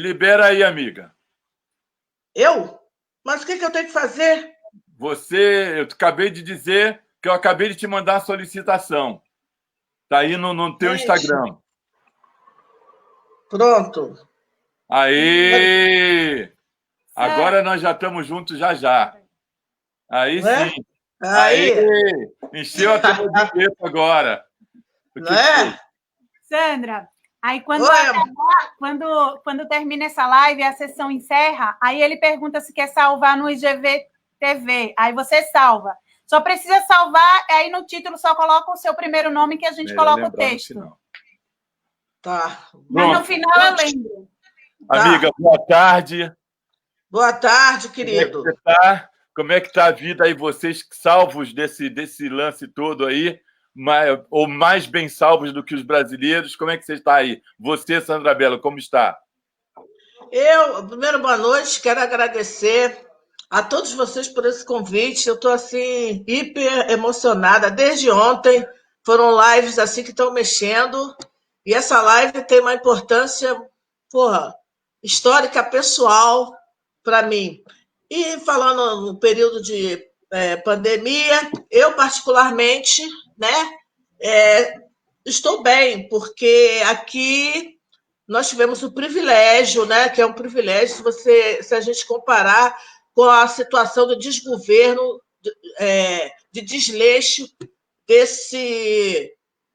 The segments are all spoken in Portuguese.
libera aí, amiga. Eu? Mas o que eu tenho que fazer? Eu acabei de dizer que eu acabei de te mandar a solicitação. Está aí no teu Gente, Instagram. pronto. Aí! Agora nós já estamos juntos já já. Aí Não é? sim. Aí! Aí, Encheu a tela de peso agora. O não que foi? é? Sandra, aí quando Oi, acabar, quando termina essa live, a sessão encerra, aí ele pergunta se quer salvar no IGV TV. Aí você salva. Só precisa salvar, aí no título só coloca o seu primeiro nome que a gente Melhor coloca o lembrar no texto. final. Tá. Mas no Pronto. final eu lembro. Tá. Amiga, boa tarde. Boa tarde, Como é que querido. você está? Como é que está a vida aí, vocês salvos desse lance todo aí, ou mais bem salvos do que os brasileiros? Como é que você está aí? Você, Sandra Bello, como está? Primeiro, boa noite, quero agradecer a todos vocês por esse convite. Eu estou, assim, hiper emocionada. Desde ontem, foram lives, assim, que estão mexendo. E essa live tem uma importância, porra, histórica, pessoal, para mim. E falando no período de pandemia, eu, particularmente, né, estou bem, porque aqui nós tivemos o privilégio, né, que é um privilégio se a gente comparar com a situação do desgoverno, de desleixo desse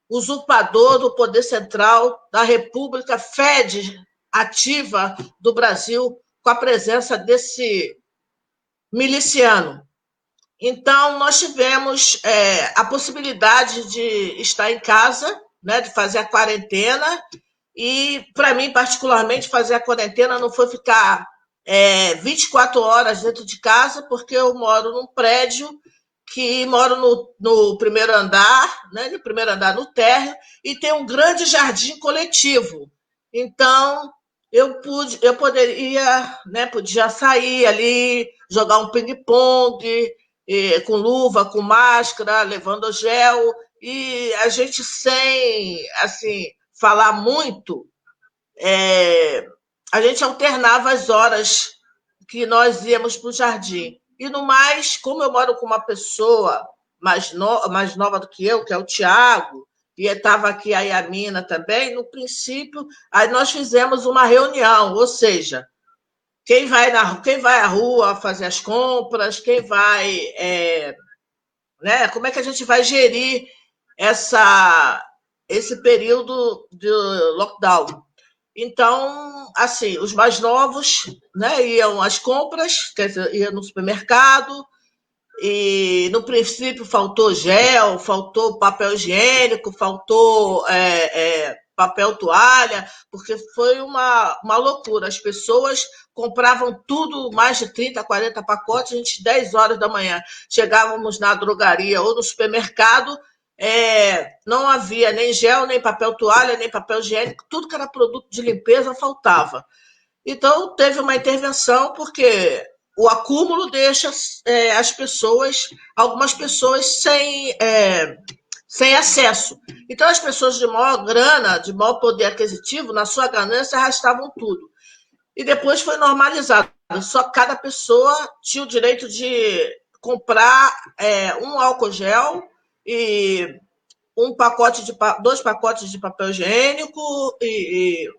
usurpador do poder central da República Fed ativa do Brasil, com a presença desse miliciano. Então, nós tivemos a possibilidade de estar em casa, né, de fazer a quarentena. E, para mim, particularmente, fazer a quarentena não foi ficar 24 horas dentro de casa, porque eu moro num prédio que moro no primeiro andar, né, no primeiro andar no térreo, e tem um grande jardim coletivo. Então, eu poderia, né, podia sair ali, jogar um ping-pong, com luva, com máscara, levando gel, e a gente sem, assim, falar muito, a gente alternava as horas que nós íamos para o jardim. E no mais, como eu moro com uma pessoa mais nova do que eu, que é o Tiago, e estava aqui a Yamina também, no princípio, aí nós fizemos uma reunião, ou seja, quem vai à rua fazer as compras, quem vai. Né, como é que a gente vai gerir esse período de lockdown? Então, assim, os mais novos, né, iam às compras, quer dizer, iam no supermercado, e no princípio faltou gel, faltou papel higiênico, faltou papel toalha, porque foi uma loucura. As pessoas compravam tudo, mais de 30, 40 pacotes, a gente, 10 horas da manhã, chegávamos na drogaria ou no supermercado, não havia nem gel, nem papel toalha, nem papel higiênico, tudo que era produto de limpeza faltava. Então, teve uma intervenção, porque o acúmulo deixa algumas pessoas sem acesso. Então, as pessoas de maior grana, de maior poder aquisitivo, na sua ganância, arrastavam tudo. E depois foi normalizado. Só cada pessoa tinha o direito de comprar um álcool gel e dois pacotes de papel higiênico e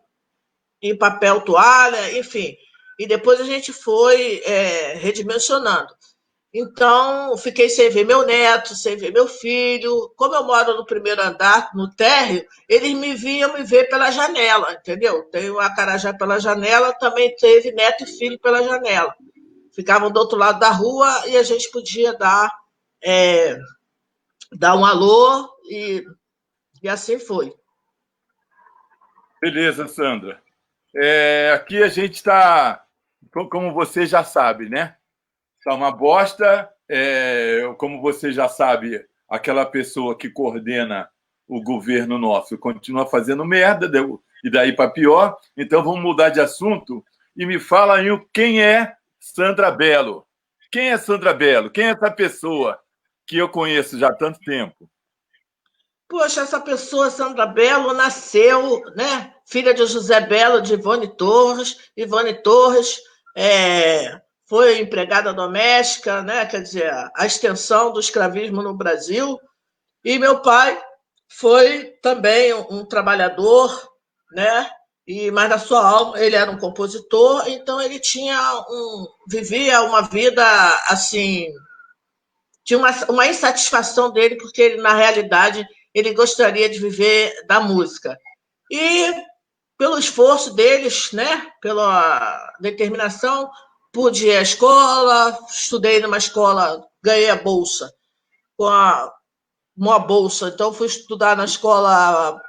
papel toalha, enfim. E depois a gente foi redimensionando. Então, fiquei sem ver meu neto, sem ver meu filho. Como eu moro no primeiro andar, no térreo, eles vinham me ver pela janela, entendeu? Tem o acarajé pela janela, também teve neto e filho pela janela. Ficavam do outro lado da rua e a gente podia dar um alô e assim foi. Beleza, Sandra. Aqui a gente está, como você já sabe, né? Está uma bosta. Como você já sabe, aquela pessoa que coordena o governo nosso continua fazendo merda, e daí para pior. Então vamos mudar de assunto e me fala aí quem é Sandra Bello. Quem é Sandra Bello? Quem é essa pessoa que eu conheço já há tanto tempo? Poxa, essa pessoa, Sandra Bello, nasceu, né? filha de José Belo, de Ivone Torres. Ivone Torres foi empregada doméstica, né? Quer dizer, a extensão do escravismo no Brasil. E meu pai foi também um trabalhador, né? Mas na sua alma ele era um compositor, então ele vivia uma vida assim, tinha uma insatisfação dele, porque ele, na realidade, ele gostaria de viver da música. E pelo esforço deles, né, pela determinação, pude ir à escola, estudei numa escola, ganhei a bolsa, uma bolsa, então fui estudar na escola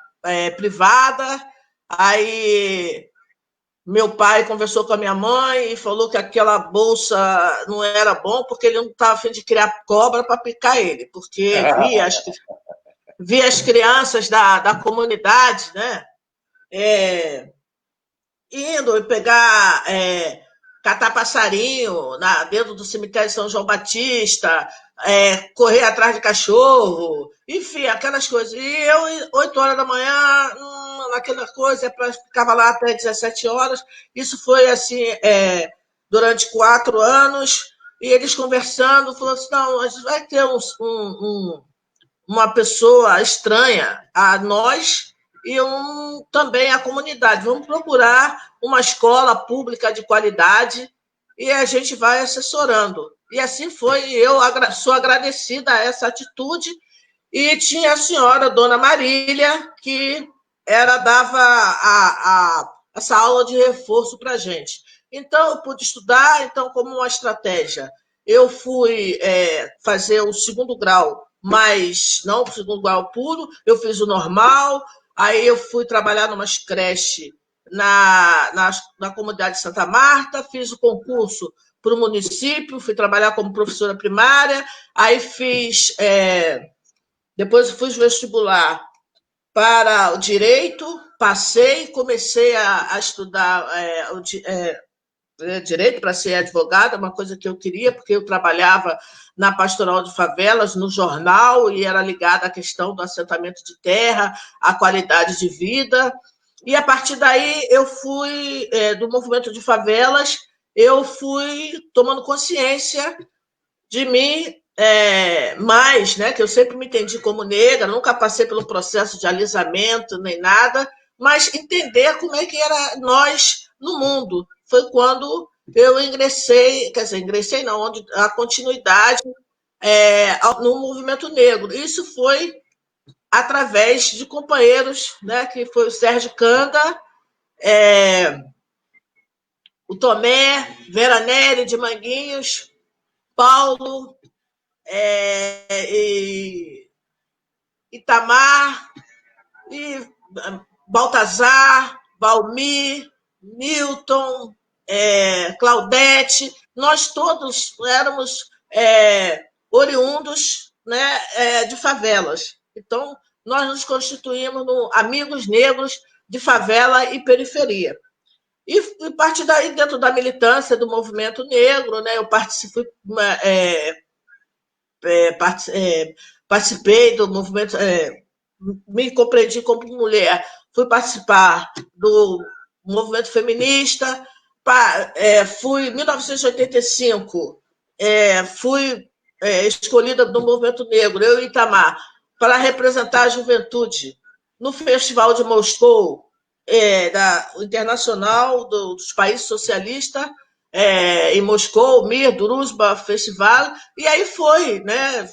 privada, aí meu pai conversou com a minha mãe e falou que aquela bolsa não era bom porque ele não estava a fim de criar cobra para picar ele, porque via as crianças da comunidade, né, indo e pegar, catar passarinho dentro do cemitério de São João Batista, correr atrás de cachorro, enfim, aquelas coisas. E eu, 8 horas da manhã, naquela coisa, ficava lá até 17 horas. Isso foi assim, durante 4 anos, e eles conversando, falou assim, não, a gente vai ter uma pessoa estranha a nós e também a comunidade. Vamos procurar uma escola pública de qualidade e a gente vai assessorando. E assim foi, eu sou agradecida a essa atitude. E tinha a senhora, Dona Marília, que dava essa aula de reforço para a gente. Então, eu pude estudar, então, como uma estratégia. Eu fui fazer o 2º grau, mas não o 2º grau puro, eu fiz o normal, aí eu fui trabalhar numa creche na comunidade de Santa Marta, fiz o concurso para o município, fui trabalhar como professora primária, aí depois eu fiz vestibular para o direito, passei, comecei a estudar direito para ser advogada, uma coisa que eu queria, porque eu trabalhava na Pastoral de Favelas, no jornal, e era ligada à questão do assentamento de terra, à qualidade de vida. E, a partir daí, eu fui, do movimento de favelas, eu fui tomando consciência de mim mais, né, que eu sempre me entendi como negra, nunca passei pelo processo de alisamento nem nada, mas entender como é que era nós no mundo. Foi quando eu ingressei, quer dizer, ingressei não, onde a continuidade no movimento negro. Isso foi através de companheiros, né, que foi o Sérgio Canda, o Tomé, Vera Nery de Manguinhos, Paulo, Itamar, e Baltazar, Valmir, Milton, Claudete, nós todos éramos oriundos, né, de favelas. Então, nós nos constituímos amigos negros de favela e periferia. E, a partir daí, dentro da militância do movimento negro, né, eu participei do movimento, me compreendi como mulher, fui participar do movimento feminista, fui em 1985, fui escolhida do movimento negro, eu e Itamar, para representar a juventude no Festival de Moscou, internacional dos países socialistas, em Moscou, Mir, Druzhba Festival, e aí foi, né,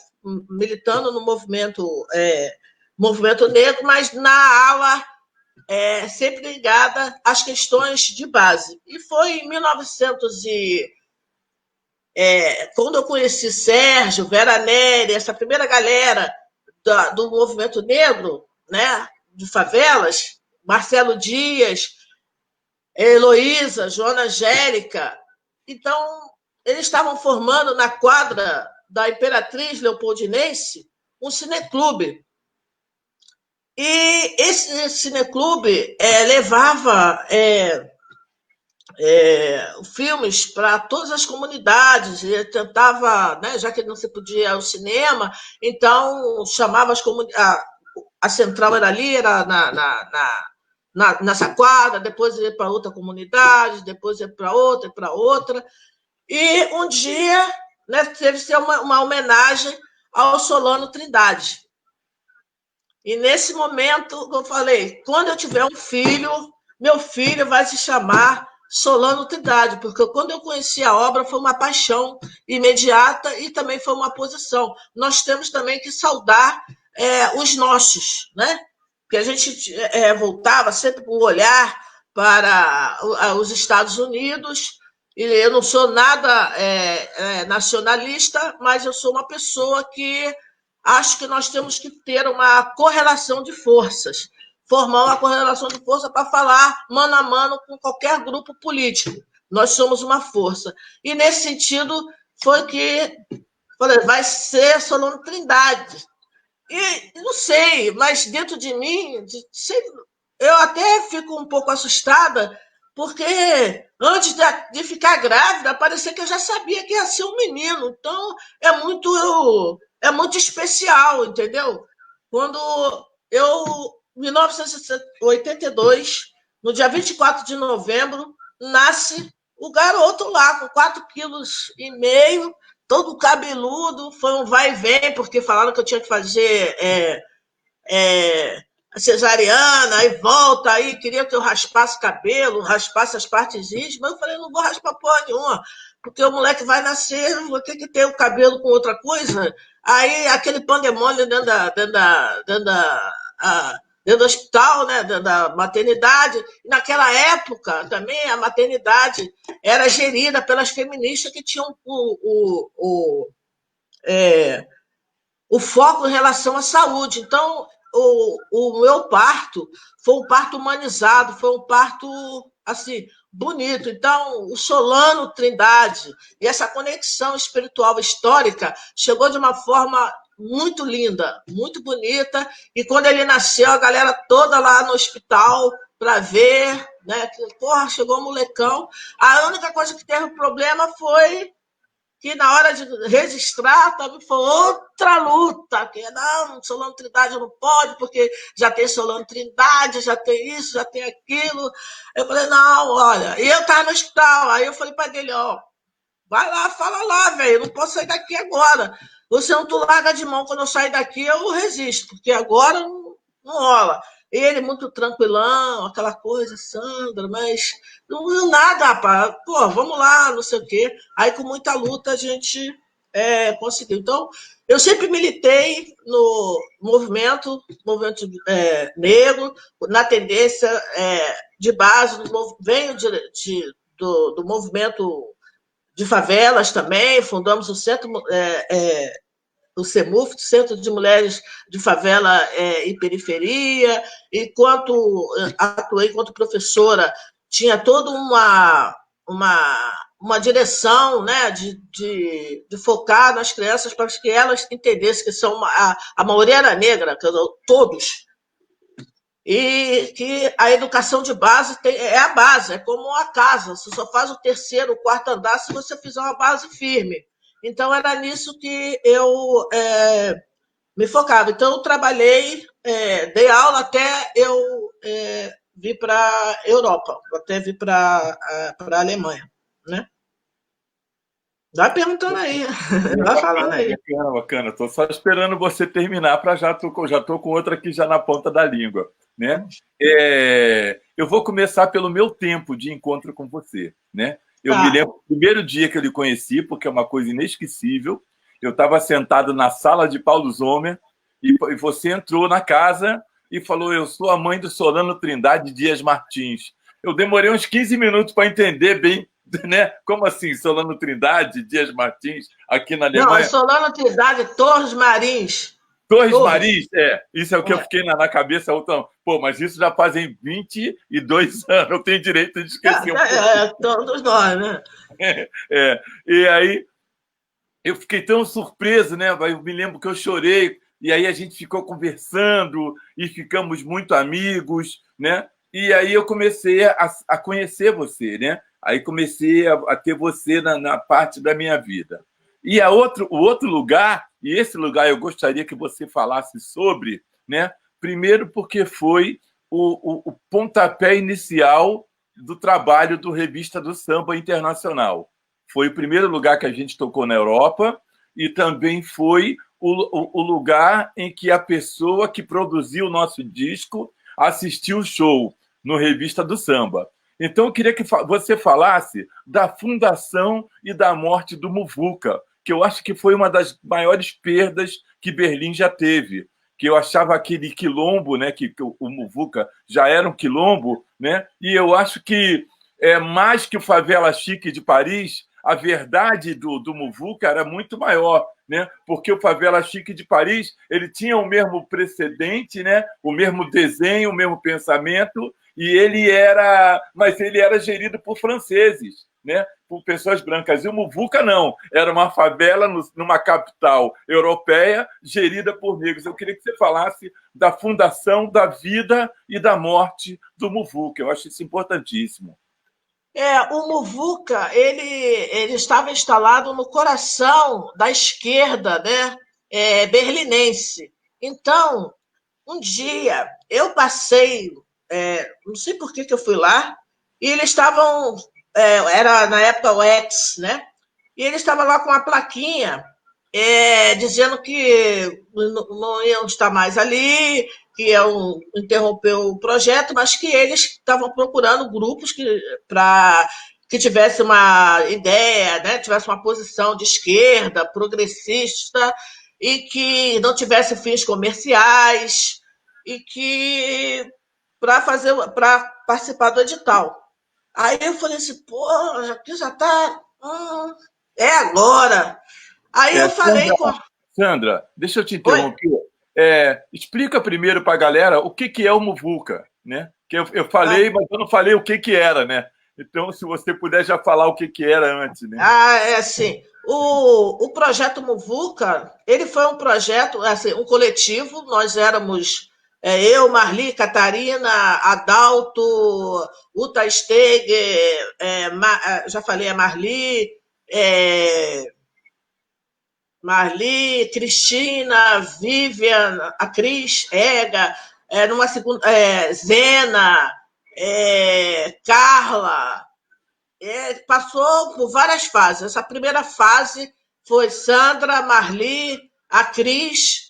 militando no movimento negro, mas na ala sempre ligada às questões de base. E foi em 1900 quando eu conheci Sérgio, Vera Nery, essa primeira galera do movimento negro, né, de favelas, Marcelo Dias, Heloísa, Joana Angélica. Então, eles estavam formando na quadra da Imperatriz Leopoldinense um cineclube. E esse cineclube levava filmes para todas as comunidades, e tentava, né, já que não se podia ir ao cinema, então chamava as comunidades. A central era ali, era nessa quadra, depois ia para outra comunidade, depois ia para outra, e um dia, né, teve que ser uma homenagem ao Solano Trindade. E nesse momento, eu falei, quando eu tiver um filho, meu filho vai se chamar Solano Trindade, porque quando eu conheci a obra foi uma paixão imediata e também foi uma posição. Nós temos também que saudar os nossos, né? Porque a gente voltava sempre com o olhar para os Estados Unidos, e eu não sou nada nacionalista, mas eu sou uma pessoa que acho que nós temos que ter uma correlação de forças, formar uma correlação de força para falar mano a mano com qualquer grupo político. Nós somos uma força. E, nesse sentido, foi que falei, vai ser Solano Trindade. E não sei, mas dentro de mim, eu até fico um pouco assustada, porque antes de ficar grávida, parecia que eu já sabia que ia ser um menino. Então, é muito especial, entendeu? Quando eu, em 1982, no dia 24 de novembro, nasce o garoto lá, com 4,5 quilos, todo cabeludo, foi um vai e vem, porque falaram que eu tinha que fazer a cesariana, aí volta, aí queria que eu raspasse cabelo, raspasse as partes íntimas, eu falei, não vou raspar porra nenhuma, porque o moleque vai nascer, vou ter que ter o cabelo com outra coisa, aí aquele pandemônio dentro do hospital, né, da maternidade. E naquela época também a maternidade era gerida pelas feministas que tinham o foco em relação à saúde. Então, o meu parto foi um parto humanizado, foi um parto assim bonito. Então, o Solano Trindade e essa conexão espiritual histórica chegou de uma forma muito linda, muito bonita, e quando ele nasceu, a galera toda lá no hospital para ver, né? Que, porra, chegou um molecão. A única coisa que teve problema foi que na hora de registrar também foi outra luta, que não, Solano Trindade não pode, porque já tem Solano Trindade, já tem isso, já tem aquilo. Eu falei, não, olha, e eu estava no hospital, aí eu falei para ele, ó, vai lá, fala lá, velho, eu não posso sair daqui agora. Você não tu larga de mão, quando eu sair daqui eu resisto, porque agora não rola. Ele muito tranquilão, aquela coisa, Sandra, mas não nada, rapaz. Pô, vamos lá, não sei o quê. Aí, com muita luta, a gente conseguiu. Então, eu sempre militei no movimento negro, na tendência de base, venho do movimento de favelas também, fundamos o Centro, o CEMUF, Centro de Mulheres de Favela e Periferia, e atuei enquanto professora, tinha toda uma direção, né, de focar nas crianças para que elas entendessem que a maioria era negra, todos, e que a educação de base é a base, é como uma casa, você só faz o terceiro, o quarto andar se você fizer uma base firme. Então, era nisso que eu me focava. Então, eu trabalhei, dei aula até eu vir para a Europa, até vir para a Alemanha, né? Vai perguntando aí, vai falando aí. Bacana, bacana. Estou só esperando você terminar, para já estou com outra aqui já na ponta da língua, né? Eu vou começar pelo meu tempo de encontro com você, né? Eu me lembro do primeiro dia que eu lhe conheci, porque é uma coisa inesquecível. Eu estava sentado na sala de Paulo Zomer e você entrou na casa e falou, eu sou a mãe do Solano Trindade Dias Martins. Eu demorei uns 15 minutos para entender bem, né? Como assim, Solano Trindade Dias Martins, aqui na Alemanha? Não, é Solano Trindade Torres Marins. Torres Marins, isso é o que eu fiquei na cabeça. Pô, mas isso já fazem 22 anos, eu tenho direito de esquecer um pouco. Todos nós, né? E aí, eu fiquei tão surpreso, né? Eu me lembro que eu chorei, e aí a gente ficou conversando, e ficamos muito amigos, né? E aí eu comecei a conhecer você, né? Aí comecei a ter você na parte da minha vida. E o outro lugar, e esse lugar eu gostaria que você falasse sobre, né? Primeiro porque foi o pontapé inicial do trabalho do Revista do Samba Internacional. Foi o primeiro lugar que a gente tocou na Europa e também foi o lugar em que a pessoa que produziu o nosso disco assistiu o show no Revista do Samba. Então, eu queria que você falasse da fundação e da morte do Muvuca, que eu acho que foi uma das maiores perdas que Berlim já teve, que eu achava aquele quilombo, né, que o Muvuca já era um quilombo, né, e eu acho que, mais que o Favela Chique de Paris, a verdade do Muvuca era muito maior, né, porque o Favela Chique de Paris ele tinha o mesmo precedente, né, o mesmo desenho, o mesmo pensamento, mas ele era gerido por franceses, né, por pessoas brancas. E o Muvuca não, era uma favela numa capital europeia gerida por negros. Eu queria que você falasse da fundação, da vida e da morte do Muvuca. Eu acho isso importantíssimo. O Muvuca ele estava instalado no coração da esquerda, né, berlinense. Então, um dia eu passei, não sei por que eu fui lá, e eles estavam, era na época o X, né? E eles estavam lá com uma plaquinha dizendo que não iam estar mais ali, que iam interromper o projeto, mas que eles estavam procurando grupos que tivesse uma ideia, né, tivesse uma posição de esquerda, progressista, e que não tivesse fins comerciais, e que para participar do edital. Aí eu falei assim, pô, aqui já está. É agora. Aí eu falei com. Sandra, deixa eu te Oi? interromper. Explica primeiro para a galera o que é o Muvuca, né? Que eu falei, mas eu não falei o que era, né? Então, se você puder já falar o que era antes, né? Assim. O projeto Muvuca, ele foi um projeto, assim, um coletivo. Nós éramos eu, Marli, Catarina, Adalto, Uta Steger, já falei a Marli, Cristina, Vivian, a Cris, Ega, numa segunda, Zena, Carla, passou por várias fases. Essa primeira fase foi Sandra, Marli, a Cris,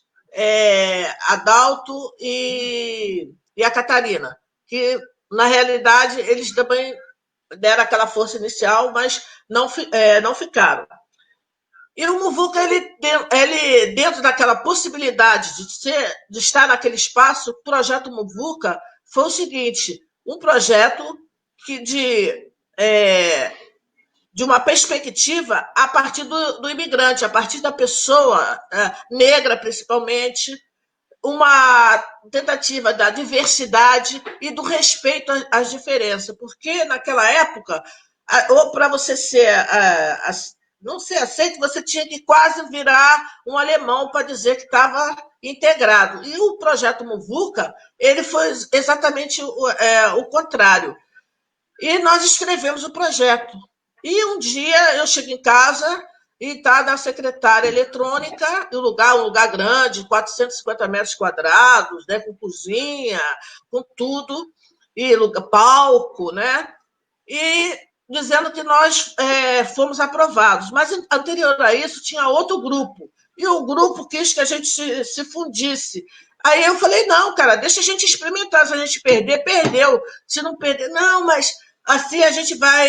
Adalto e a Catarina, que, na realidade, eles também deram aquela força inicial, mas não ficaram. E o Muvuca, ele, dentro daquela possibilidade de estar naquele espaço, o projeto Muvuca foi o seguinte, um projeto que de uma perspectiva a partir do imigrante, a partir da pessoa negra, principalmente, uma tentativa da diversidade e do respeito às diferenças, porque naquela época, ou para você não ser aceito, você tinha que quase virar um alemão para dizer que estava integrado. E o projeto Muvuca, ele foi exatamente o contrário. E nós escrevemos o projeto. E um dia eu chego em casa e está na secretária eletrônica, um lugar grande, 450 metros quadrados, né, com cozinha, com tudo, e palco, né? E dizendo que nós fomos aprovados. Mas, anterior a isso, tinha outro grupo. E o grupo quis que a gente se fundisse. Aí eu falei, não, cara, deixa a gente experimentar. Se a gente perder, perdeu. Se não perder, não, mas assim a gente vai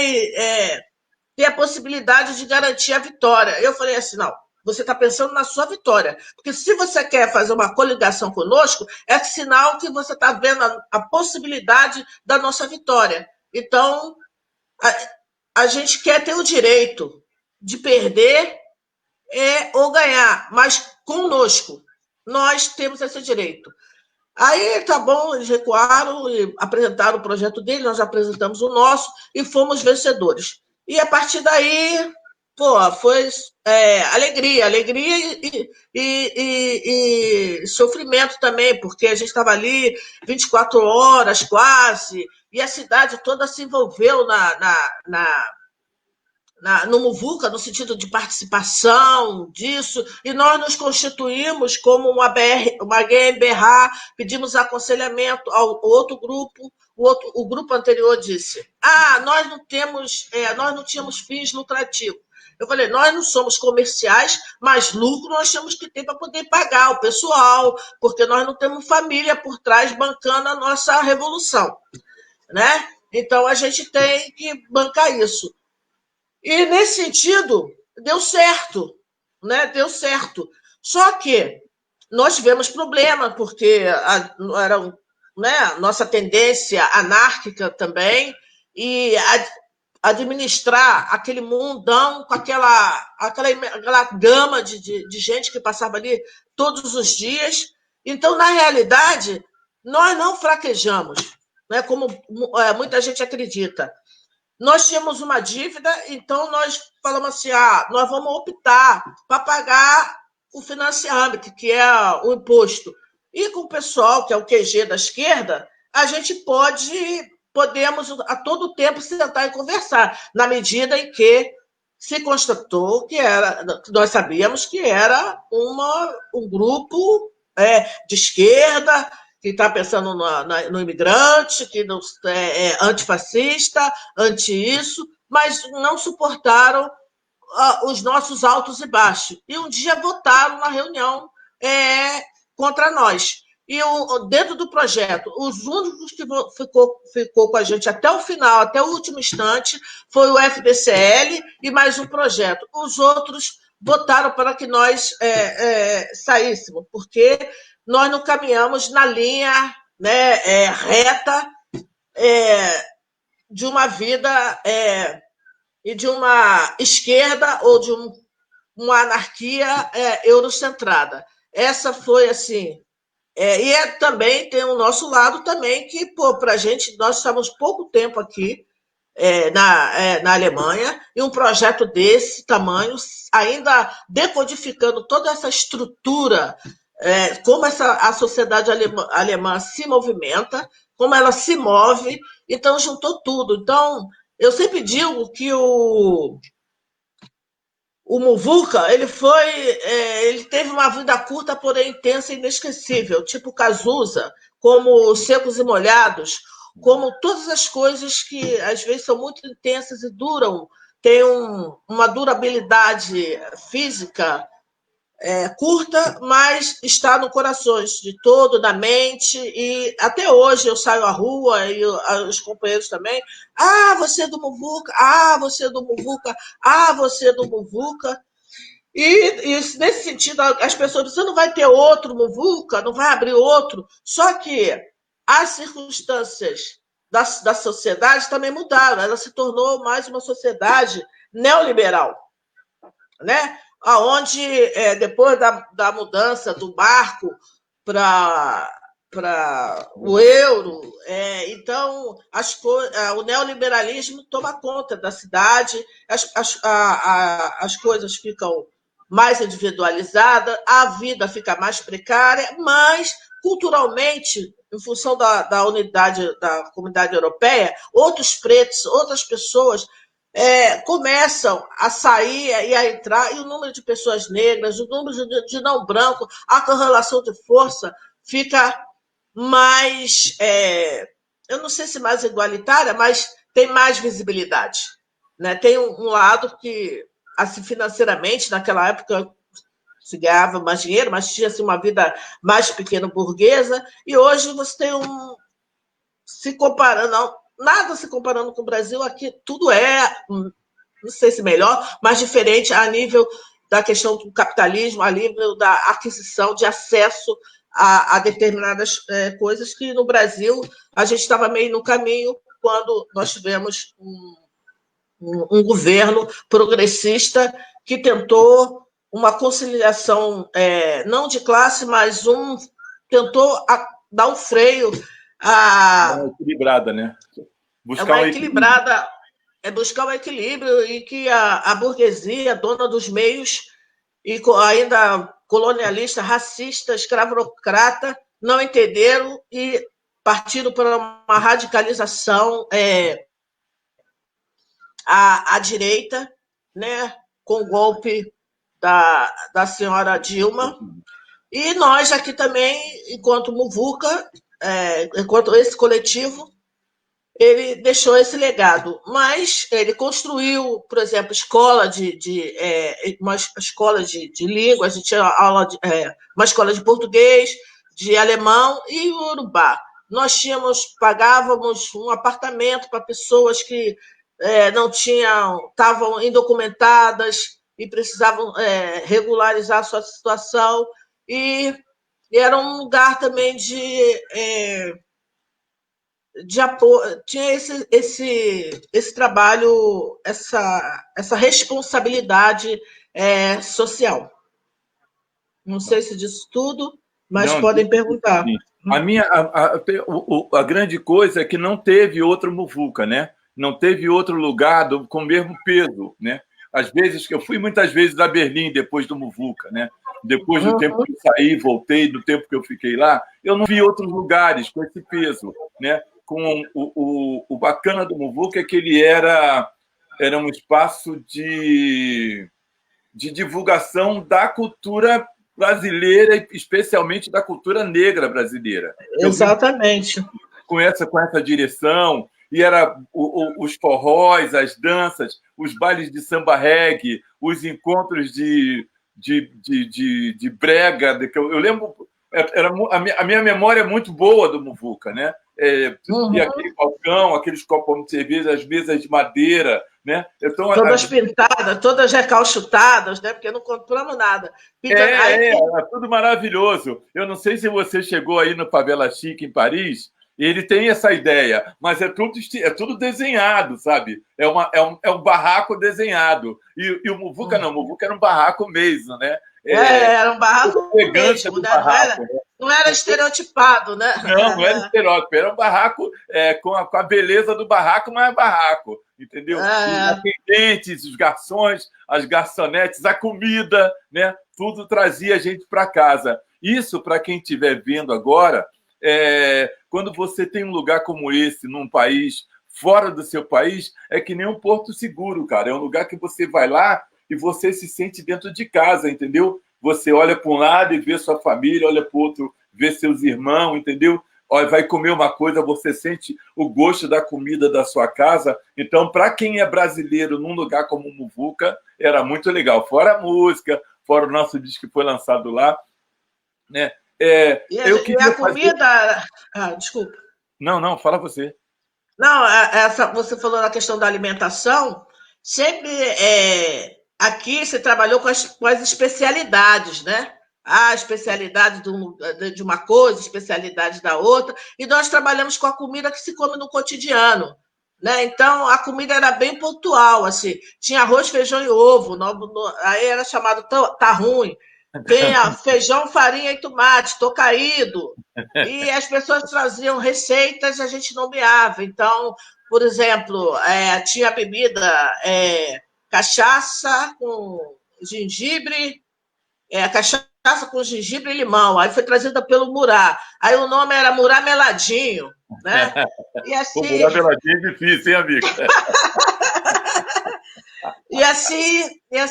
ter a possibilidade de garantir a vitória. Eu falei assim, não, você está pensando na sua vitória. Porque se você quer fazer uma coligação conosco, é sinal que você está vendo a possibilidade da nossa vitória. Então, a gente quer ter o direito de perder ou ganhar, mas conosco. Nós temos esse direito. Aí, tá bom, eles recuaram e apresentaram o projeto deles, nós apresentamos o nosso e fomos vencedores. E, a partir daí, foi alegria e sofrimento também, porque a gente estava ali 24 horas quase, e a cidade toda se envolveu no Muvuca, no sentido de participação disso, e nós nos constituímos como uma GmbH, pedimos aconselhamento ao outro grupo, o grupo anterior disse, nós não tínhamos fins lucrativos. Eu falei, nós não somos comerciais, mas lucro nós temos que ter para poder pagar o pessoal, porque nós não temos família por trás bancando a nossa revolução, né? Então, a gente tem que bancar isso. E, nesse sentido, deu certo, né? Deu certo. Só que nós tivemos problema, porque era, né, nossa tendência anárquica também, e administrar aquele mundão com aquela gama de gente que passava ali todos os dias. Então, na realidade, nós não fraquejamos, né, como muita gente acredita. Nós tínhamos uma dívida, então nós falamos assim, nós vamos optar para pagar o financiamento, que é o imposto. E com o pessoal, que é o QG da esquerda, a gente podemos a todo tempo sentar e conversar, na medida em que se constatou que nós sabíamos que era um grupo de esquerda, que está pensando no imigrante, que não é antifascista, anti-isso, mas não suportaram os nossos altos e baixos. E um dia votaram na reunião contra nós. E dentro do projeto, os únicos que ficou com a gente até o final, até o último instante, foi o FDCL e mais um projeto. Os outros votaram para que nós saíssemos, porque nós não caminhamos na linha, né, reta de uma vida e de uma esquerda ou de uma anarquia eurocentrada. Essa foi assim. E também tem o nosso lado também, que, para a gente, nós estamos pouco tempo aqui na Alemanha, e um projeto desse tamanho, ainda decodificando toda essa estrutura, como a sociedade alemã se movimenta, como ela se move, então juntou tudo. Então, eu sempre digo que o Muvuca, ele teve uma vida curta, porém intensa e inesquecível, tipo Cazuza, como Secos e Molhados, como todas as coisas que às vezes são muito intensas e duram, têm uma durabilidade física curta, mas está no coração de todo, na mente, e até hoje eu saio à rua e os companheiros também, você é do Muvuca, você é do Muvuca, você é do Muvuca. E nesse sentido, as pessoas dizem, você não vai ter outro Muvuca, não vai abrir outro, só que as circunstâncias da sociedade também mudaram, ela se tornou mais uma sociedade neoliberal, né? Onde, depois da mudança do marco para o euro, então o neoliberalismo toma conta da cidade, as coisas ficam mais individualizadas, a vida fica mais precária, mas culturalmente, em função da unidade da comunidade europeia, outros pretos, outras pessoas começam a sair e a entrar, e o número de pessoas negras, o número de não branco, a correlação de força fica mais, eu não sei se mais igualitária, mas tem mais visibilidade, né? Tem um lado que, assim, financeiramente, naquela época se ganhava mais dinheiro, mas tinha assim, uma vida mais pequena burguesa, e hoje você tem se comparando, nada se comparando com o Brasil, aqui tudo não sei se melhor, mas diferente a nível da questão do capitalismo, a nível da aquisição de acesso a determinadas coisas que no Brasil a gente estava meio no caminho quando nós tivemos um governo progressista que tentou uma conciliação não de classe, mas tentou dar um freio uma equilibrada, né? Buscar o equilíbrio e que a burguesia, dona dos meios, e ainda colonialista, racista, escravocrata, não entenderam e partiram para uma radicalização à direita, né, com o golpe da senhora Dilma. E nós aqui também, enquanto Muvuca, enquanto esse coletivo, ele deixou esse legado. Mas ele construiu, por exemplo, uma escola de língua, a gente tinha uma escola de português, de alemão e urubá. Nós pagávamos um apartamento para pessoas que estavam indocumentadas e precisavam regularizar a sua situação. E era um lugar também de apoio, tinha esse trabalho, essa responsabilidade social. Não sei se disso tudo, mas não, podem perguntar. Sim. A grande coisa é que não teve outro Muvuca, né? Não teve outro lugar com o mesmo peso, né? Às vezes, eu fui muitas vezes a Berlim depois do Muvuca, né? Depois do tempo que eu saí, voltei, do tempo que eu fiquei lá, eu não vi outros lugares com esse peso, né? Com o bacana do Muvuca é que ele era um espaço de divulgação da cultura brasileira, especialmente da cultura negra brasileira. Exatamente. Com essa direção, e era os forróis, as danças, os bailes de samba reggae, os encontros de brega. Eu lembro, a minha memória é muito boa do Muvuca, né? E aquele balcão, aqueles copos de cerveja, as mesas de madeira, né? Então, todas pintadas, todas recalchutadas, né? Porque não compramos nada. É tudo maravilhoso. Eu não sei se você chegou aí no Favela Chique, em Paris, e ele tem essa ideia, mas é tudo desenhado, sabe? É um barraco desenhado. E o Muvuca não, o Muvuca era um barraco mesmo, né? Era um barraco mesmo, né? Não era estereotipado, né? Não era estereótipo, era um barraco com a beleza do barraco, mas é barraco, entendeu? Os atendentes, os garçons, as garçonetes, a comida, né? Tudo trazia a gente para casa. Isso, para quem estiver vendo agora, quando você tem um lugar como esse, num país fora do seu país, é que nem um porto seguro, cara. É um lugar que você vai lá e você se sente dentro de casa, entendeu? Você olha para um lado e vê sua família, olha para o outro, vê seus irmãos, entendeu? Vai comer uma coisa, você sente o gosto da comida da sua casa. Então, para quem é brasileiro num lugar como o Muvuca, era muito legal. Fora a música, fora o nosso disco que foi lançado lá, né? E a comida... desculpa. Não, fala você. Não, você falou na questão da alimentação, sempre aqui você trabalhou com as especialidades, né? A especialidade de uma coisa, a especialidade da outra, e nós trabalhamos com a comida que se come no cotidiano, né? Então, a comida era bem pontual, assim, tinha arroz, feijão e ovo, aí era chamado tá ruim, tem feijão, farinha e tomate, tô caído, e as pessoas traziam receitas, a gente nomeava. Então, por exemplo, tinha a bebida cachaça com gengibre, cachaça com gengibre e limão. Aí foi trazida pelo Murá. Aí o nome era Murá Meladinho, né? E assim... O Murá Meladinho é difícil, hein, amigo? E assim ia,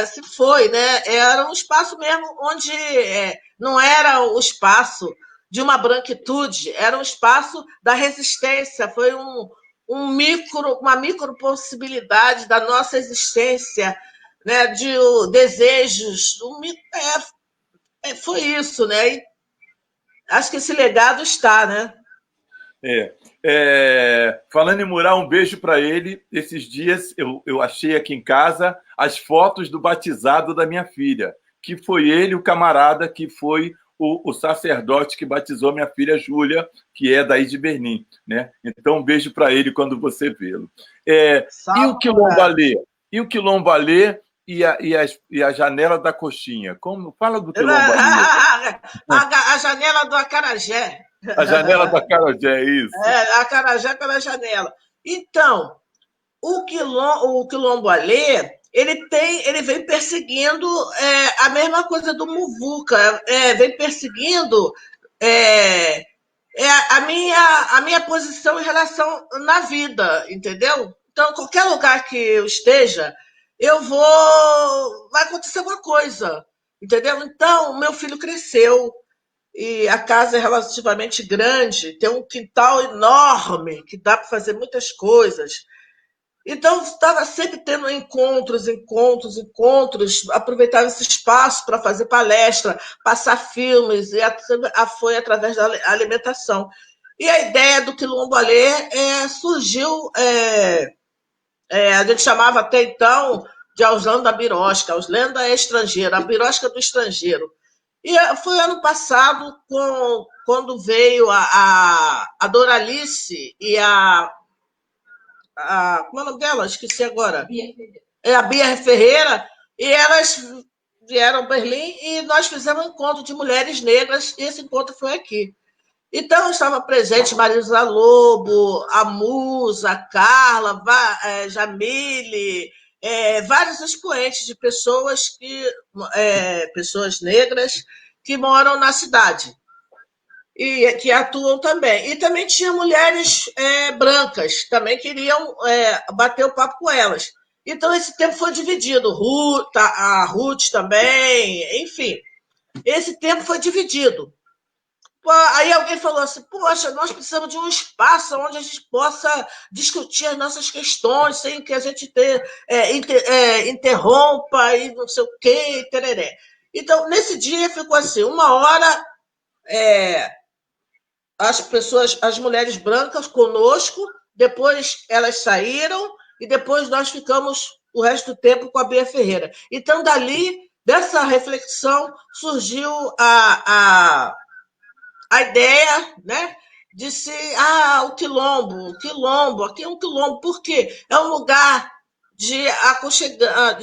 assim foi, né? Era um espaço mesmo onde não era o espaço de uma branquitude, era um espaço da resistência, foi uma micro possibilidade da nossa existência, né? De desejos, foi isso, né? E acho que esse legado está, né? Falando em Murá, um beijo para ele. Esses dias eu achei aqui em casa as fotos do batizado da minha filha, que foi ele, o camarada que foi o sacerdote que batizou minha filha Júlia, que é daí de Berlim, né? Então, um beijo para ele quando você vê-lo. E o Quilombalê? E o Quilombalê e a janela da coxinha? Como fala do Quilombalê? A janela do acarajé. A janela do acarajé, isso. A acarajé pela janela. Então, o Quilombalê, ele vem perseguindo a mesma coisa do Muvuca, vem perseguindo a minha posição em relação na vida, entendeu? Então, qualquer lugar que eu esteja, vai acontecer alguma coisa, entendeu? Então, meu filho cresceu e a casa é relativamente grande, tem um quintal enorme que dá para fazer muitas coisas. Então, estava sempre tendo encontros, aproveitava esse espaço para fazer palestra, passar filmes, e foi através da alimentação. E a ideia do Quilombo Alê surgiu, a gente chamava até então de Auslanda da Birosca, Auslanda é estrangeira, a Birosca do estrangeiro. E foi ano passado, quando veio a Doralice e como é o nome dela? Esqueci agora. A Bia Ferreira, e elas vieram a Berlim e nós fizemos um encontro de mulheres negras, e esse encontro foi aqui. Então, estava presente Marisa Lobo, a Musa, a Carla, Jamile, vários expoentes de pessoas negras que moram na cidade e que atuam também. E também tinha mulheres brancas, também queriam bater o papo com elas. Então, esse tempo foi dividido. A Ruth também, enfim. Esse tempo foi dividido. Aí alguém falou assim, poxa, nós precisamos de um espaço onde a gente possa discutir as nossas questões sem que a gente interrompa e não sei o quê, e tereré. Então, nesse dia ficou assim, 1 hora as mulheres brancas conosco, depois elas saíram e depois nós ficamos o resto do tempo com a Bia Ferreira. Então, dessa reflexão, surgiu a ideia, né, de o quilombo, aqui é um quilombo, por quê? É um lugar de aconchegar,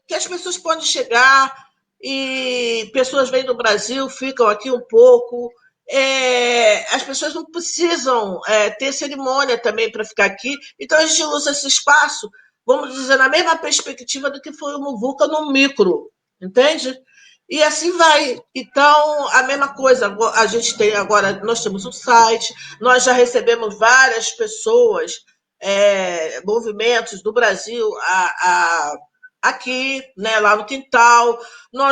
que as pessoas podem chegar e pessoas vêm do Brasil, ficam aqui um pouco. As pessoas não precisam ter cerimônia também para ficar aqui, então a gente usa esse espaço, vamos dizer, na mesma perspectiva do que foi o Muvuca no micro, entende? E assim vai. Então, a mesma coisa, a gente tem agora, nós temos um site, nós já recebemos várias pessoas, movimentos do Brasil aqui, né, lá no quintal.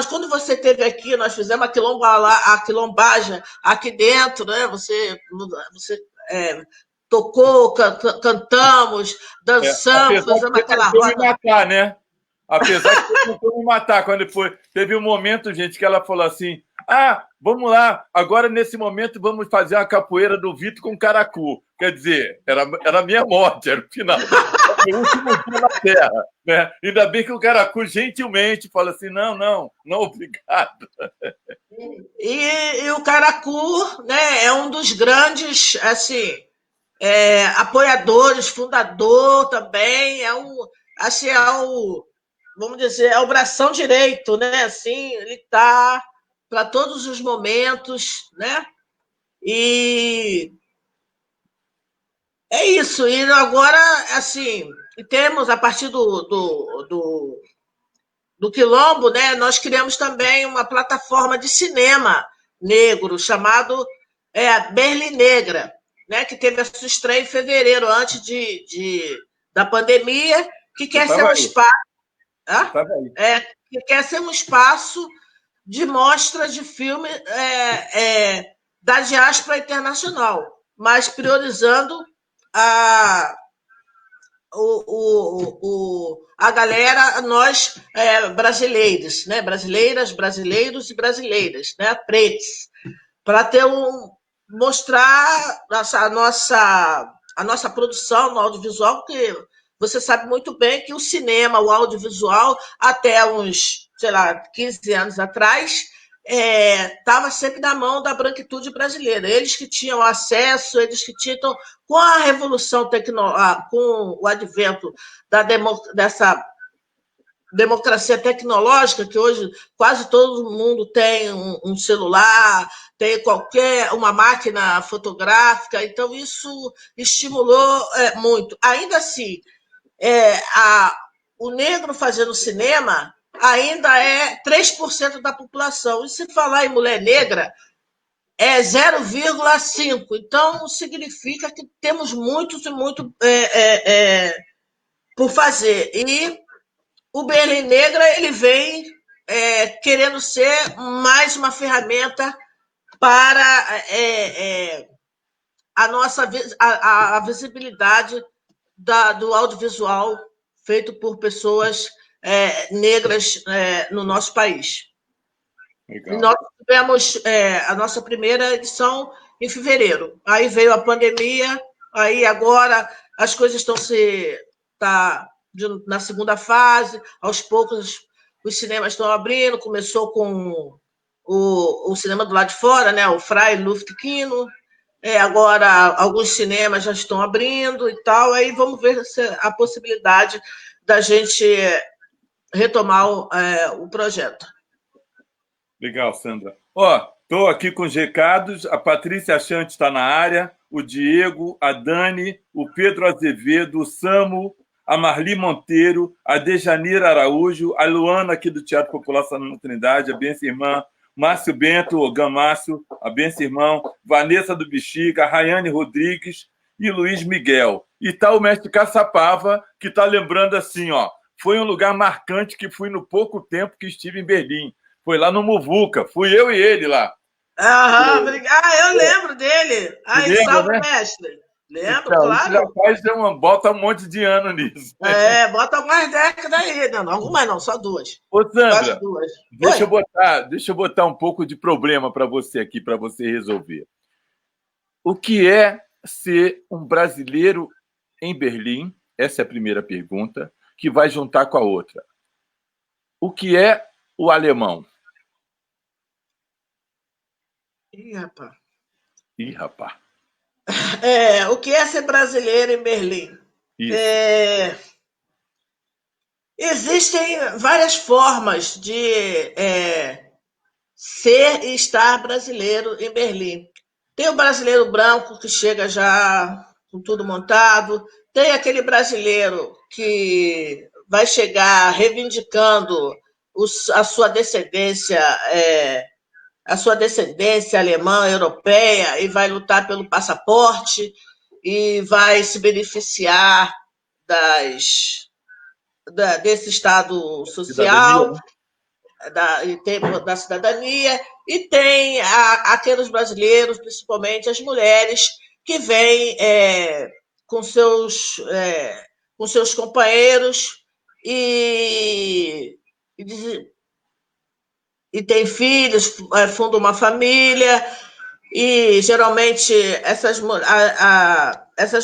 Quando você esteve aqui, nós fizemos a quilombagem aqui dentro, né? Você tocou, cantamos, dançamos, fizemos aquela roda. Me matar, né? Apesar de que tentou me matar quando teve um momento, gente, que ela falou assim: vamos lá, agora nesse momento vamos fazer a capoeira do Vitor com Caracu. Quer dizer, era a minha morte, era o final. O último dia na Terra. Né? Ainda bem que o Caracu gentilmente fala assim: não, obrigado. E o Caracu, né, é um dos grandes, assim, apoiadores, fundador também, vamos dizer, é o bração direito, né? Assim, ele está para todos os momentos, né? E é isso. E agora, assim, temos, a partir do Quilombo, né? Nós criamos também uma plataforma de cinema negro chamado Berlim Negra, né? Que teve a sua estreia em fevereiro, antes da pandemia, que quer ser um espaço. Que quer ser um espaço de mostra de filme da diáspora internacional, mas priorizando a galera, nós brasileiros, né? Brasileiros e brasileiras, né? Pretos, para mostrar a nossa produção no audiovisual, que você sabe muito bem que o cinema, o audiovisual, até uns, 15 anos atrás, estava sempre na mão da branquitude brasileira. Eles que tinham acesso, eles que tinham... Então, com a revolução tecnológica, com o advento dessa democracia tecnológica, que hoje quase todo mundo tem um celular, tem uma máquina fotográfica, então isso estimulou muito. Ainda assim, o negro fazendo cinema ainda é 3% da população. E se falar em mulher negra, é 0,5%. Então, significa que temos muitos e muito por fazer. E o Berlim Negra ele vem querendo ser mais uma ferramenta para a visibilidade do audiovisual feito por pessoas negras no nosso país. Legal. E nós tivemos a nossa primeira edição em fevereiro. Aí veio a pandemia, aí agora as coisas estão na segunda fase, aos poucos os cinemas estão abrindo, começou com o cinema do lado de fora, né? O Freie Luftkino, agora alguns cinemas já estão abrindo e tal, aí vamos ver a possibilidade da gente retomar o projeto. Legal, Sandra. Estou aqui com os recados, a Patrícia Achante está na área, o Diego, a Dani, o Pedro Azevedo, o Samu, a Marli Monteiro, a Dejanira Araújo, a Luana aqui do Teatro Popular Santa Trindade, a benção irmã, Márcio Bento, o Gamácio, a benção irmão, Vanessa do Bexiga, a Rayane Rodrigues e Luiz Miguel. E está o mestre Caçapava, que está lembrando assim, foi um lugar marcante que fui no pouco tempo que estive em Berlim. Foi lá no Muvuca, fui eu e ele lá. Obrigado. Eu lembro dele. Salve, né? Mestre. Lembro, então, claro. Bota um monte de ano nisso. Bota algumas décadas aí. Não, algumas não, só duas. Ô, Sandra, deixa eu botar um pouco de problema para você aqui, para você resolver. O que é ser um brasileiro em Berlim? Essa é a primeira pergunta, que vai juntar com a outra. O que é o alemão? Ih, rapaz. O que é ser brasileiro em Berlim? Existem várias formas de ser e estar brasileiro em Berlim. Tem o brasileiro branco que chega já com tudo montado, tem aquele brasileiro que vai chegar reivindicando a sua descendência alemã, europeia, e vai lutar pelo passaporte e vai se beneficiar desse estado social, da cidadania, e tem aqueles brasileiros, principalmente as mulheres, que vêm com seus companheiros e tem filhos, fundam uma família, e geralmente essas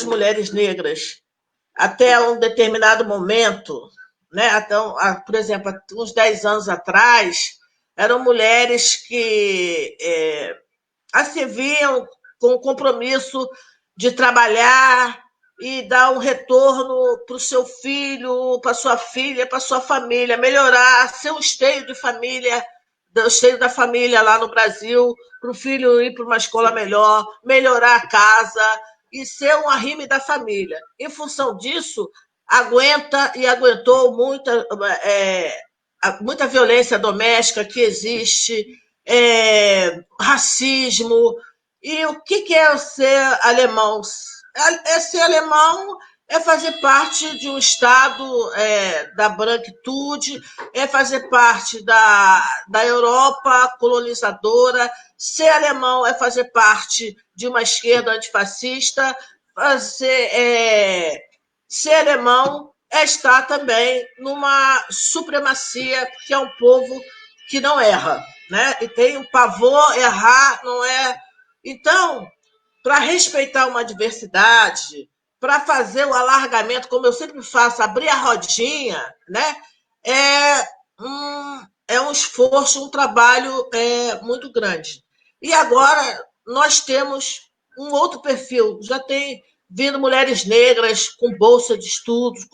mulheres negras, até um determinado momento, né? Então, por exemplo, uns 10 anos atrás, eram mulheres que se viam com o compromisso de trabalhar e dar um retorno para o seu filho, para sua filha, para sua família, melhorar seu esteio de família, o esteio da família lá no Brasil, para o filho ir para uma escola melhor, melhorar a casa e ser um arrime da família. Em função disso, aguentou muita violência doméstica que existe, racismo. E o que é ser alemão? Ser alemão é fazer parte de um estado da branquitude, é fazer parte da Europa colonizadora. Ser alemão é fazer parte de uma esquerda antifascista. Ser alemão é estar também numa supremacia, que é um povo que não erra, né? E tem um pavor, errar não é. Então, para respeitar uma diversidade, para fazer o alargamento, como eu sempre faço, abrir a rodinha, né? É um esforço, um trabalho muito grande. E agora nós temos um outro perfil, já tem vindo mulheres negras com bolsa de estudos,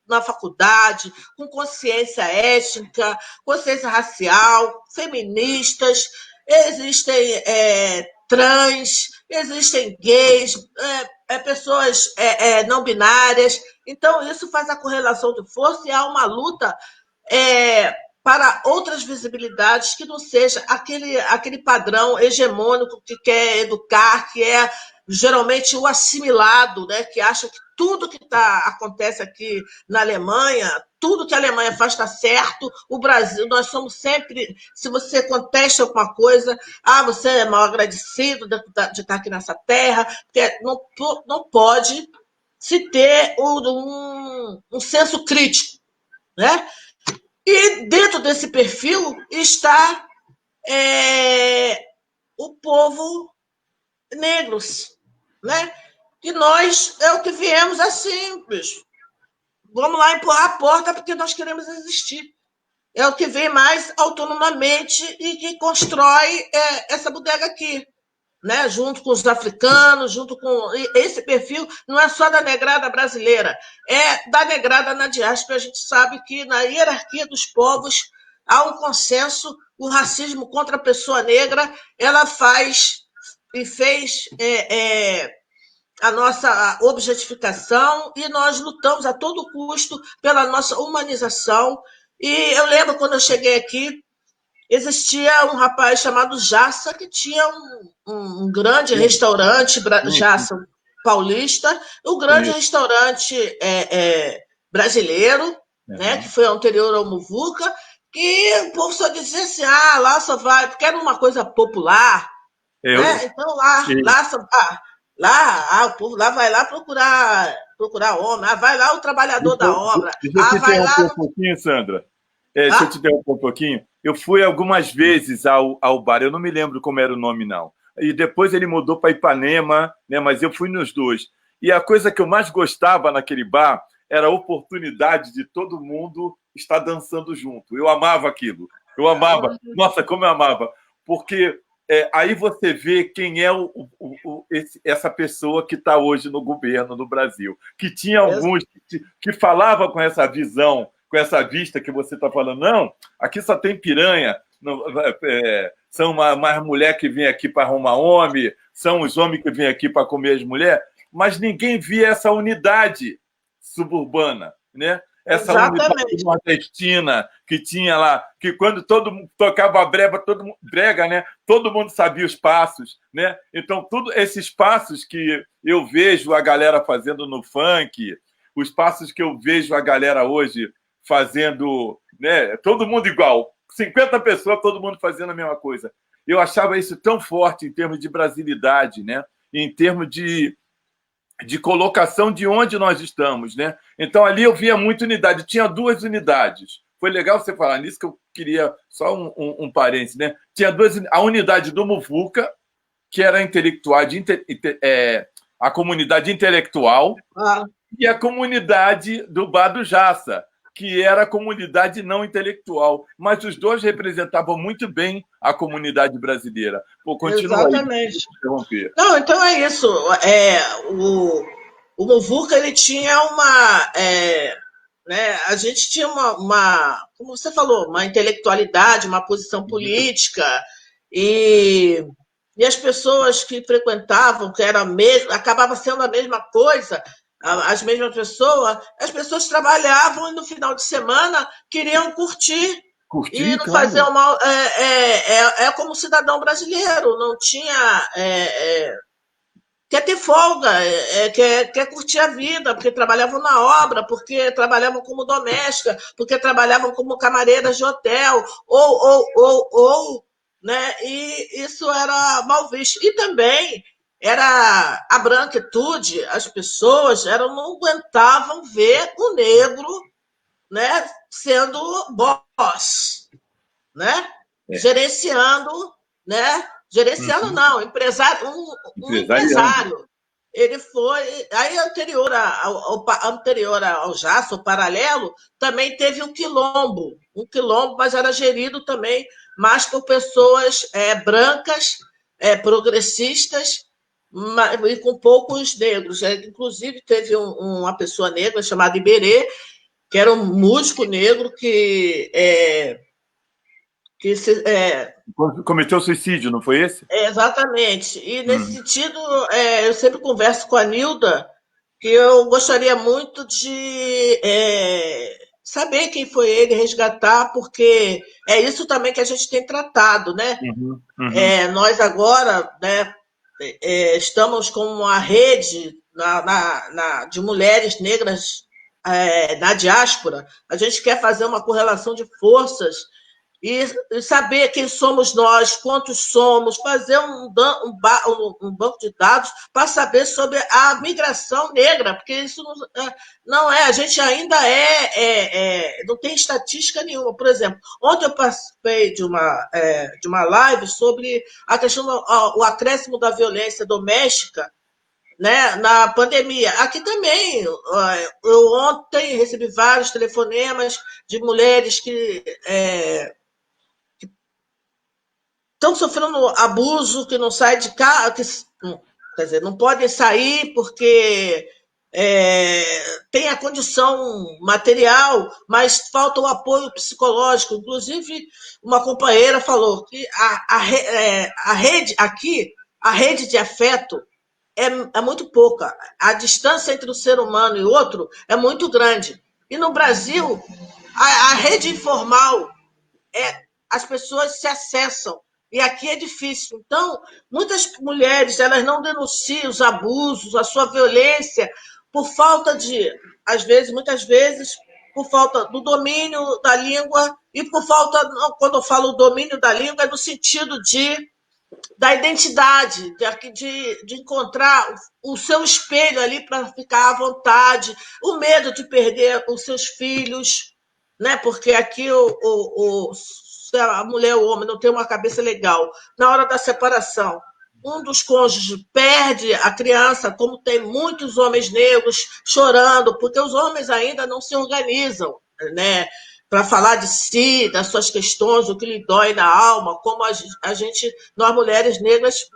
na faculdade, com consciência étnica, consciência racial, feministas, existem trans, existem gays, pessoas não binárias. Então, isso faz a correlação de força e há uma luta para outras visibilidades que não seja aquele padrão hegemônico que quer educar, que é geralmente o assimilado, né, que acha que tudo que acontece aqui na Alemanha, tudo que a Alemanha faz está certo, o Brasil, nós somos sempre, se você contesta alguma coisa, você é mal agradecido de estar aqui nessa terra, porque não pode se ter um senso crítico, né? E dentro desse perfil está o povo negros, né? E nós é o que viemos assim, bicho. Vamos lá empurrar a porta porque nós queremos existir. É o que vem mais autonomamente e que constrói essa bodega aqui, né? Junto com os africanos, junto com... Esse perfil não é só da negrada brasileira, é da negrada na diáspora. A gente sabe que na hierarquia dos povos há um consenso, o racismo contra a pessoa negra, ela faz e fez a nossa objetificação e nós lutamos a todo custo pela nossa humanização. E eu lembro quando eu cheguei aqui, existia um rapaz chamado Jassa, que tinha um grande restaurante, Jassa paulista, um grande restaurante brasileiro, né, que foi anterior ao Muvuca, que o povo só dizia assim, lá só vai, porque era uma coisa popular, né? Então lá o povo lá vai lá procurar homem, vai lá o trabalhador da obra. Deixa eu te interromper um pouquinho, Sandra. Deixa eu te interromper um pouquinho. Eu fui algumas vezes ao bar, eu não me lembro como era o nome, não. E depois ele mudou para Ipanema, né? Mas eu fui nos dois. E a coisa que eu mais gostava naquele bar era a oportunidade de todo mundo estar dançando junto. Eu amava aquilo. Eu amava. Nossa, como eu amava. Porque aí você vê quem é essa pessoa que está hoje no governo do Brasil. Que tinha alguns que falavam com essa visão, com essa vista que você está falando. Não, aqui só tem piranha, são mais mulher que vem aqui para arrumar homem, são os homens que vêm aqui para comer as mulheres, mas ninguém via essa unidade suburbana, né? Essa unidade nordestina que tinha lá, que quando todo mundo tocava brega, né? Todo mundo sabia os passos, né? Então, todos esses passos que eu vejo a galera fazendo no funk, os passos que eu vejo a galera hoje fazendo, né? Todo mundo igual, 50 pessoas, todo mundo fazendo a mesma coisa. Eu achava isso tão forte em termos de brasilidade, né? Em termos de colocação de onde nós estamos, né? Então, ali eu via muita unidade. Tinha 2 unidades. Foi legal você falar nisso, que eu queria só um parênteses, né? Tinha 2, a unidade do Muvuca, que era a comunidade intelectual, e a comunidade do Bar do Jassa, que era a comunidade não intelectual. Mas os dois representavam muito bem a comunidade brasileira. Continua. Exatamente. Aí, não, então é isso. O Muvuca, ele tinha né, a gente tinha como você falou, uma intelectualidade, uma posição política, e as pessoas que frequentavam, que era acabava sendo a mesma coisa, as mesmas pessoas, as pessoas trabalhavam e no final de semana queriam curtir e não fazer o mal. Como cidadão brasileiro, não tinha. Quer ter folga, quer curtir a vida, porque trabalhavam na obra, porque trabalhavam como doméstica, porque trabalhavam como camareiras de hotel, né? E isso era mal visto. E também era a branquitude, as pessoas não aguentavam ver o negro, né, sendo boss, né? Gerenciando, né? Gerenciando não, empresário, um empresário. Ele foi... Aí, anterior ao Jassa, o paralelo, também teve um quilombo, mas era gerido também mais por pessoas brancas, progressistas, e com poucos negros. Inclusive, teve uma pessoa negra chamada Iberê, que era um músico negro que cometeu suicídio, não foi esse? Exatamente. E, nesse sentido, eu sempre converso com a Nilda, que eu gostaria muito de saber quem foi ele, resgatar, porque é isso também que a gente tem tratado, né? Nós agora, né, estamos com uma rede de mulheres negras na diáspora. A gente quer fazer uma correlação de forças e saber quem somos nós, quantos somos, fazer um banco de dados para saber sobre a migração negra, porque isso não é, a gente ainda não tem estatística nenhuma. Por exemplo, ontem eu participei de uma live sobre a questão do acréscimo da violência doméstica, né, na pandemia. Aqui também, eu ontem recebi vários telefonemas de mulheres que estão sofrendo abuso, que não saem de casa, quer dizer, não podem sair porque tem a condição material, mas falta o apoio psicológico. Inclusive, uma companheira falou que a rede aqui, a rede de afeto, é muito pouca. A distância entre o ser humano e o outro é muito grande. E no Brasil, a rede informal, as pessoas se acessam. E aqui é difícil. Então, muitas mulheres, elas não denunciam os abusos, a sua violência, por falta de, muitas vezes, por falta do domínio da língua e por falta, quando eu falo domínio da língua, é no sentido da identidade, de encontrar o seu espelho ali para ficar à vontade, o medo de perder os seus filhos, né? Porque aqui se a mulher ou o homem não tem uma cabeça legal, na hora da separação, um dos cônjuges perde a criança, como tem muitos homens negros chorando, porque os homens ainda não se organizam, né? Para falar de si, das suas questões, o que lhe dói na alma, como nós mulheres negras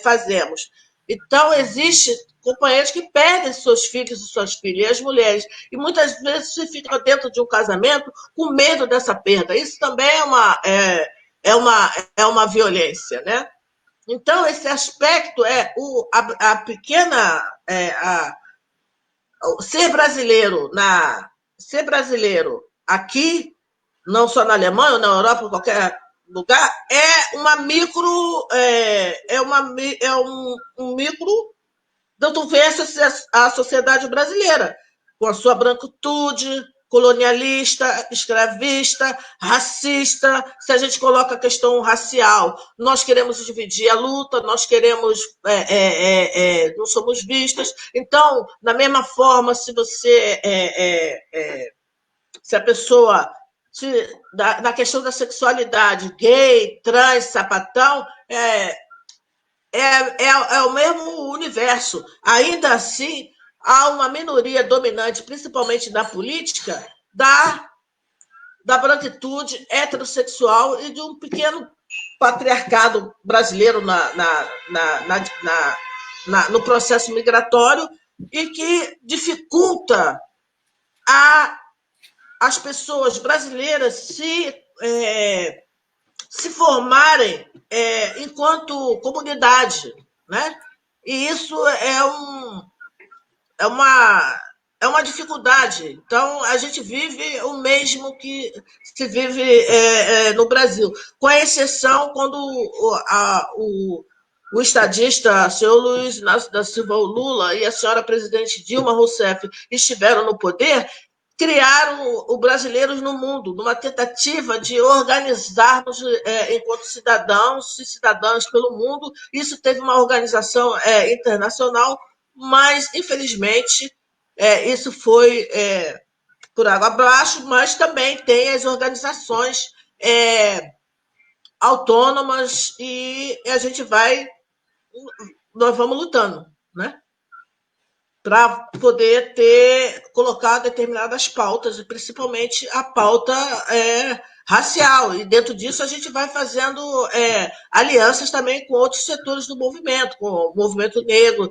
fazemos. Então, existe companheiros que perdem seus filhos e suas filhas, e as mulheres, e muitas vezes se ficam dentro de um casamento com medo dessa perda. Isso também é uma violência, né? Então, esse aspecto a pequena... ser brasileiro aqui, não só na Alemanha ou na Europa, em qualquer lugar, é um micro da doença a sociedade brasileira, com a sua branquitude, colonialista, escravista, racista. Se a gente coloca a questão racial, nós queremos dividir a luta, nós queremos, não somos vistas. Então, da mesma forma, se a pessoa, na questão da sexualidade, gay, trans, sapatão, é o mesmo universo. Ainda assim, há uma minoria dominante, principalmente na política, da branquitude heterossexual e de um pequeno patriarcado brasileiro no processo migratório e que dificulta as pessoas brasileiras se formarem enquanto comunidade, né? E isso é uma dificuldade. Então, a gente vive o mesmo que se vive no Brasil, com a exceção quando o estadista, o senhor Luiz Inácio da Silva Lula e a senhora presidente Dilma Rousseff estiveram no poder, criaram o Brasileiros no Mundo, numa tentativa de organizarmos enquanto cidadãos e cidadãs pelo mundo. Isso teve uma organização internacional, mas, infelizmente, isso foi por água abaixo, mas também tem as organizações autônomas e nós vamos lutando, né? Para poder colocar determinadas pautas, e principalmente a pauta racial. E dentro disso a gente vai fazendo alianças também com outros setores do movimento, com o movimento negro,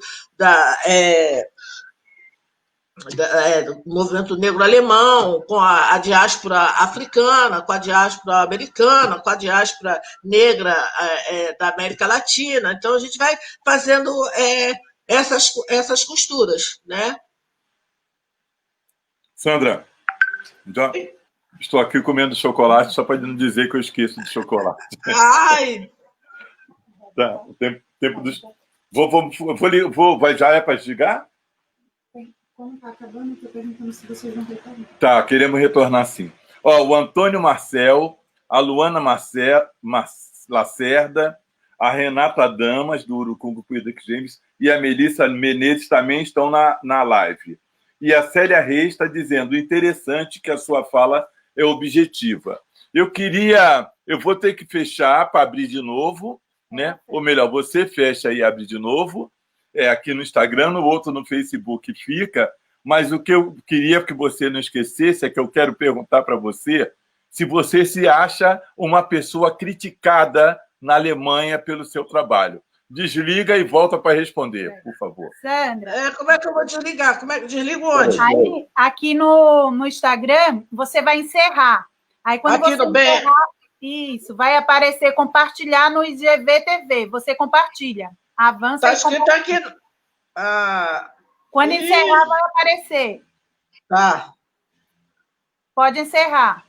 do movimento negro alemão, com a diáspora africana, com a diáspora americana, com a diáspora negra da América Latina. Então, a gente vai fazendo essas costuras, né? Sandra, já estou aqui comendo chocolate só para não dizer que eu esqueço de chocolate. Ai! Tá, o tempo dos... Já é para desligar? Como está acabando, estou perguntando se vocês vão retornar. Tá, queremos retornar sim. Ó, o Antônio Marcel, a Luana Lacerda, a Renata Damas, do Urucungu Product Games, e a Melissa Menezes também estão na live. E a Célia Reis está dizendo, interessante que a sua fala é objetiva. Eu vou ter que fechar para abrir de novo, né? Ou melhor, você fecha e abre de novo, aqui no Instagram, no outro no Facebook fica, mas o que eu queria que você não esquecesse é que eu quero perguntar para você se você se acha uma pessoa criticada na Alemanha pelo seu trabalho. Desliga e volta para responder, por favor. Sandra. Como é que eu vou desligar? Desligo onde? Aí, aqui no Instagram, você vai encerrar. Aí, quando aqui você encerrar, isso, vai aparecer compartilhar no IGV-TV. Você compartilha. Avança e escrito compartilha. Aqui. Quando encerrar, vai aparecer. Tá. Pode encerrar.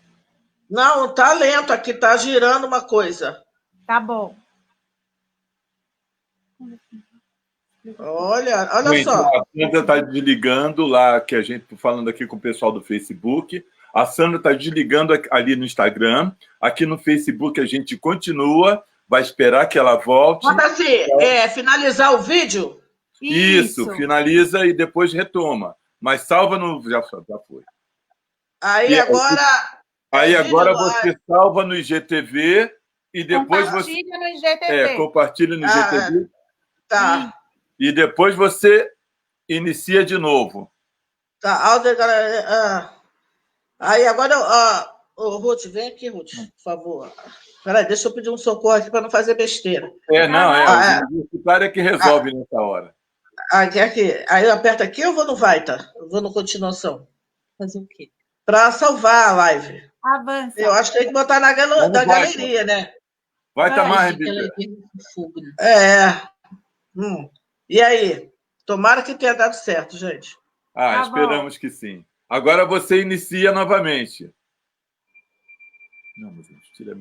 Não, tá lento aqui, tá girando uma coisa. Tá bom. Olha Gente, só. A Sandra está desligando lá, que a gente está falando aqui com o pessoal do Facebook. A Sandra está desligando ali no Instagram. Aqui no Facebook a gente continua, vai esperar que ela volte. Bota assim, finalizar o vídeo? Isso, finaliza e depois retoma. Mas salva no... Já foi. Aí agora você salva no IGTV e depois compartilha no IGTV. Compartilha no IGTV. Tá. E depois você inicia de novo. Tá. Aí agora, Ruth, vem aqui, Ruth, por favor. Peraí, deixa eu pedir um socorro aqui para não fazer besteira. O universitário é que resolve nessa hora. Aqui. Aí eu aperto aqui ou vou no vai, tá? Eu vou no continuação. Fazer o quê? Para salvar a live. Avança. Eu acho que tem que botar na galeria, né? Vai, Tamar. E aí? Tomara que tenha dado certo, gente. Esperamos que sim. Agora você inicia novamente. Não, mas tira.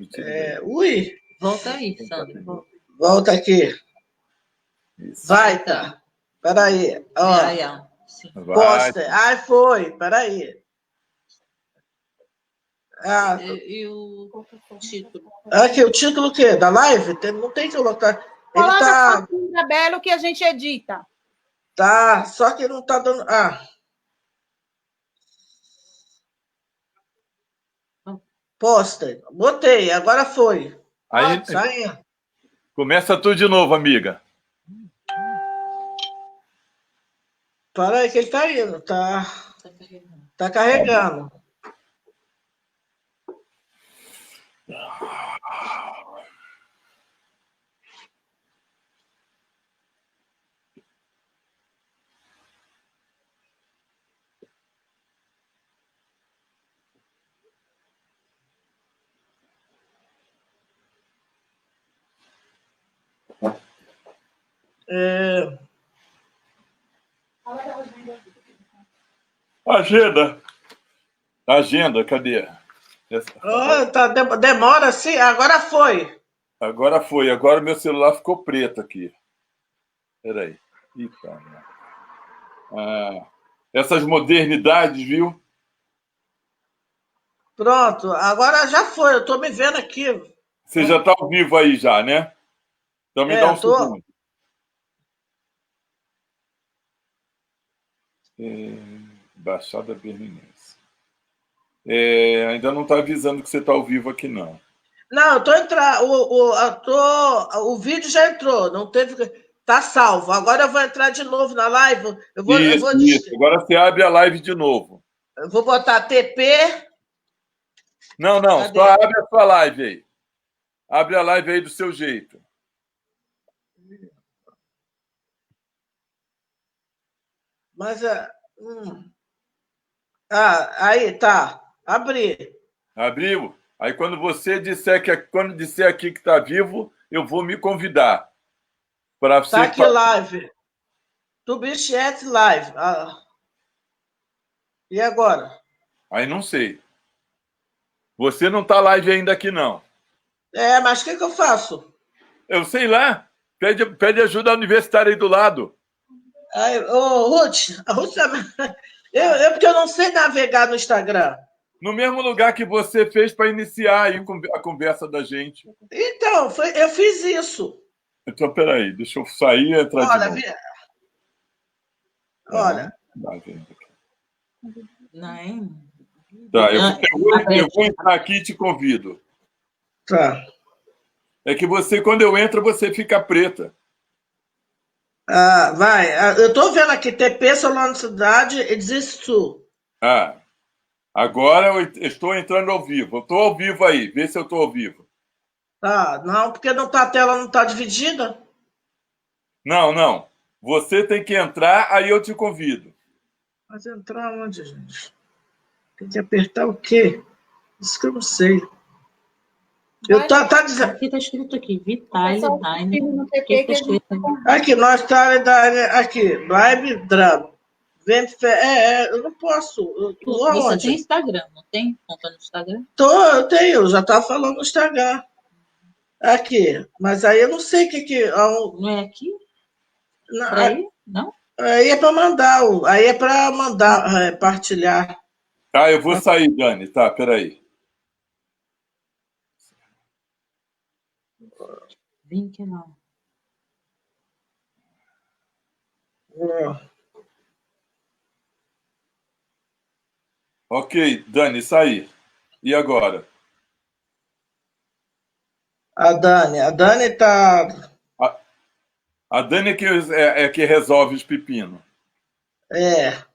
Ui! Volta aí, Sandra. Volta aqui. Isso. Vai, tá. Peraí. Posta. Foi. Peraí. E o título? Aqui, o título o quê? Da live? Não tem que colocar. Coloca Sandra Belo que a gente edita. Tá, só que não tá dando... Posta. Botei, agora foi. Aí, sai. Começa tudo de novo, amiga. Para aí que ele tá indo. Tá carregando. Agenda, cadê? Demora assim? Agora foi. Agora meu celular ficou preto aqui. Peraí. Essas modernidades, viu? Pronto, agora já foi. Eu tô me vendo aqui. Você já está ao vivo aí já, né? Então me dá um segundo. Baixada Berlinense. Ainda não está avisando que você está ao vivo aqui, não. Não, eu tô entrando. O vídeo já entrou, não teve. Tá salvo. Agora eu vou entrar de novo na live. Isso. Agora você abre a live de novo. Eu vou botar TP. Não, Cadê? Só abre a sua live aí. Abre a live aí do seu jeito. Mas aí tá. Abri. Abriu? Aí quando você disser quando disser aqui que está vivo, eu vou me convidar. Tá aqui live. Tubichat live. E agora? Aí não sei. Você não está live ainda aqui, não. Mas o que eu faço? Eu sei lá. Pede ajuda à universitária aí do lado. Aí, ô, Ruth, a Ruth porque eu não sei navegar no Instagram. No mesmo lugar que você fez para iniciar aí a conversa da gente. Então, eu fiz isso. Então, peraí, deixa eu sair e entrar Olha, de novo. Olha. Não. Tá, eu vou entrar aqui e te convido. Tá. É que você, quando eu entro, você fica preta. Ah, vai. Eu estou vendo aqui, TP Solano Cidade, existe. Agora eu estou entrando ao vivo. Eu estou ao vivo aí, vê se eu estou ao vivo. Tá, não, porque não tá, a tela não está dividida. Não. Você tem que entrar, aí eu te convido. Mas entrar onde, gente? Tem que apertar o quê? Isso que eu não sei. Tá dizendo. Aqui está escrito aqui, Vitale Dine. Aqui, nós tá aqui, Live Drama. Eu não posso. Você tem Instagram, não tem conta no Instagram? Eu tenho, eu já estava falando no Instagram. Aqui, mas aí eu não sei o que. Não é aqui? Aí? Não? Aí é para mandar, partilhar. Tá, eu vou sair, Dani. Tá, peraí. Link não. Ok, Dani, saí. E agora? A Dani está... A Dani é que resolve os pepinos. É.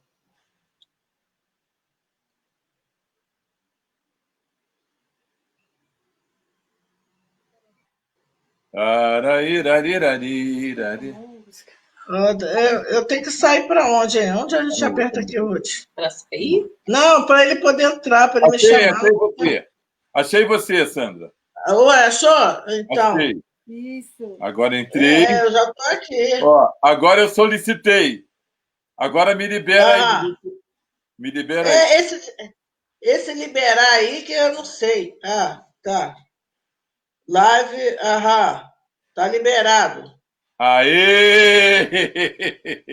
Eu tenho que sair para onde, hein? Onde a gente aperta aqui, Ruth? Para sair? Não, para ele poder entrar, para ele me chamar. Achei você, Sandra. Ué, achou? Então. Achei. Isso. Agora entrei. Eu já estou aqui. Ó, agora eu solicitei. Agora me libera aí. Me libera aí. Esse liberar aí que eu não sei. Tá. Live, tá liberado. Aê!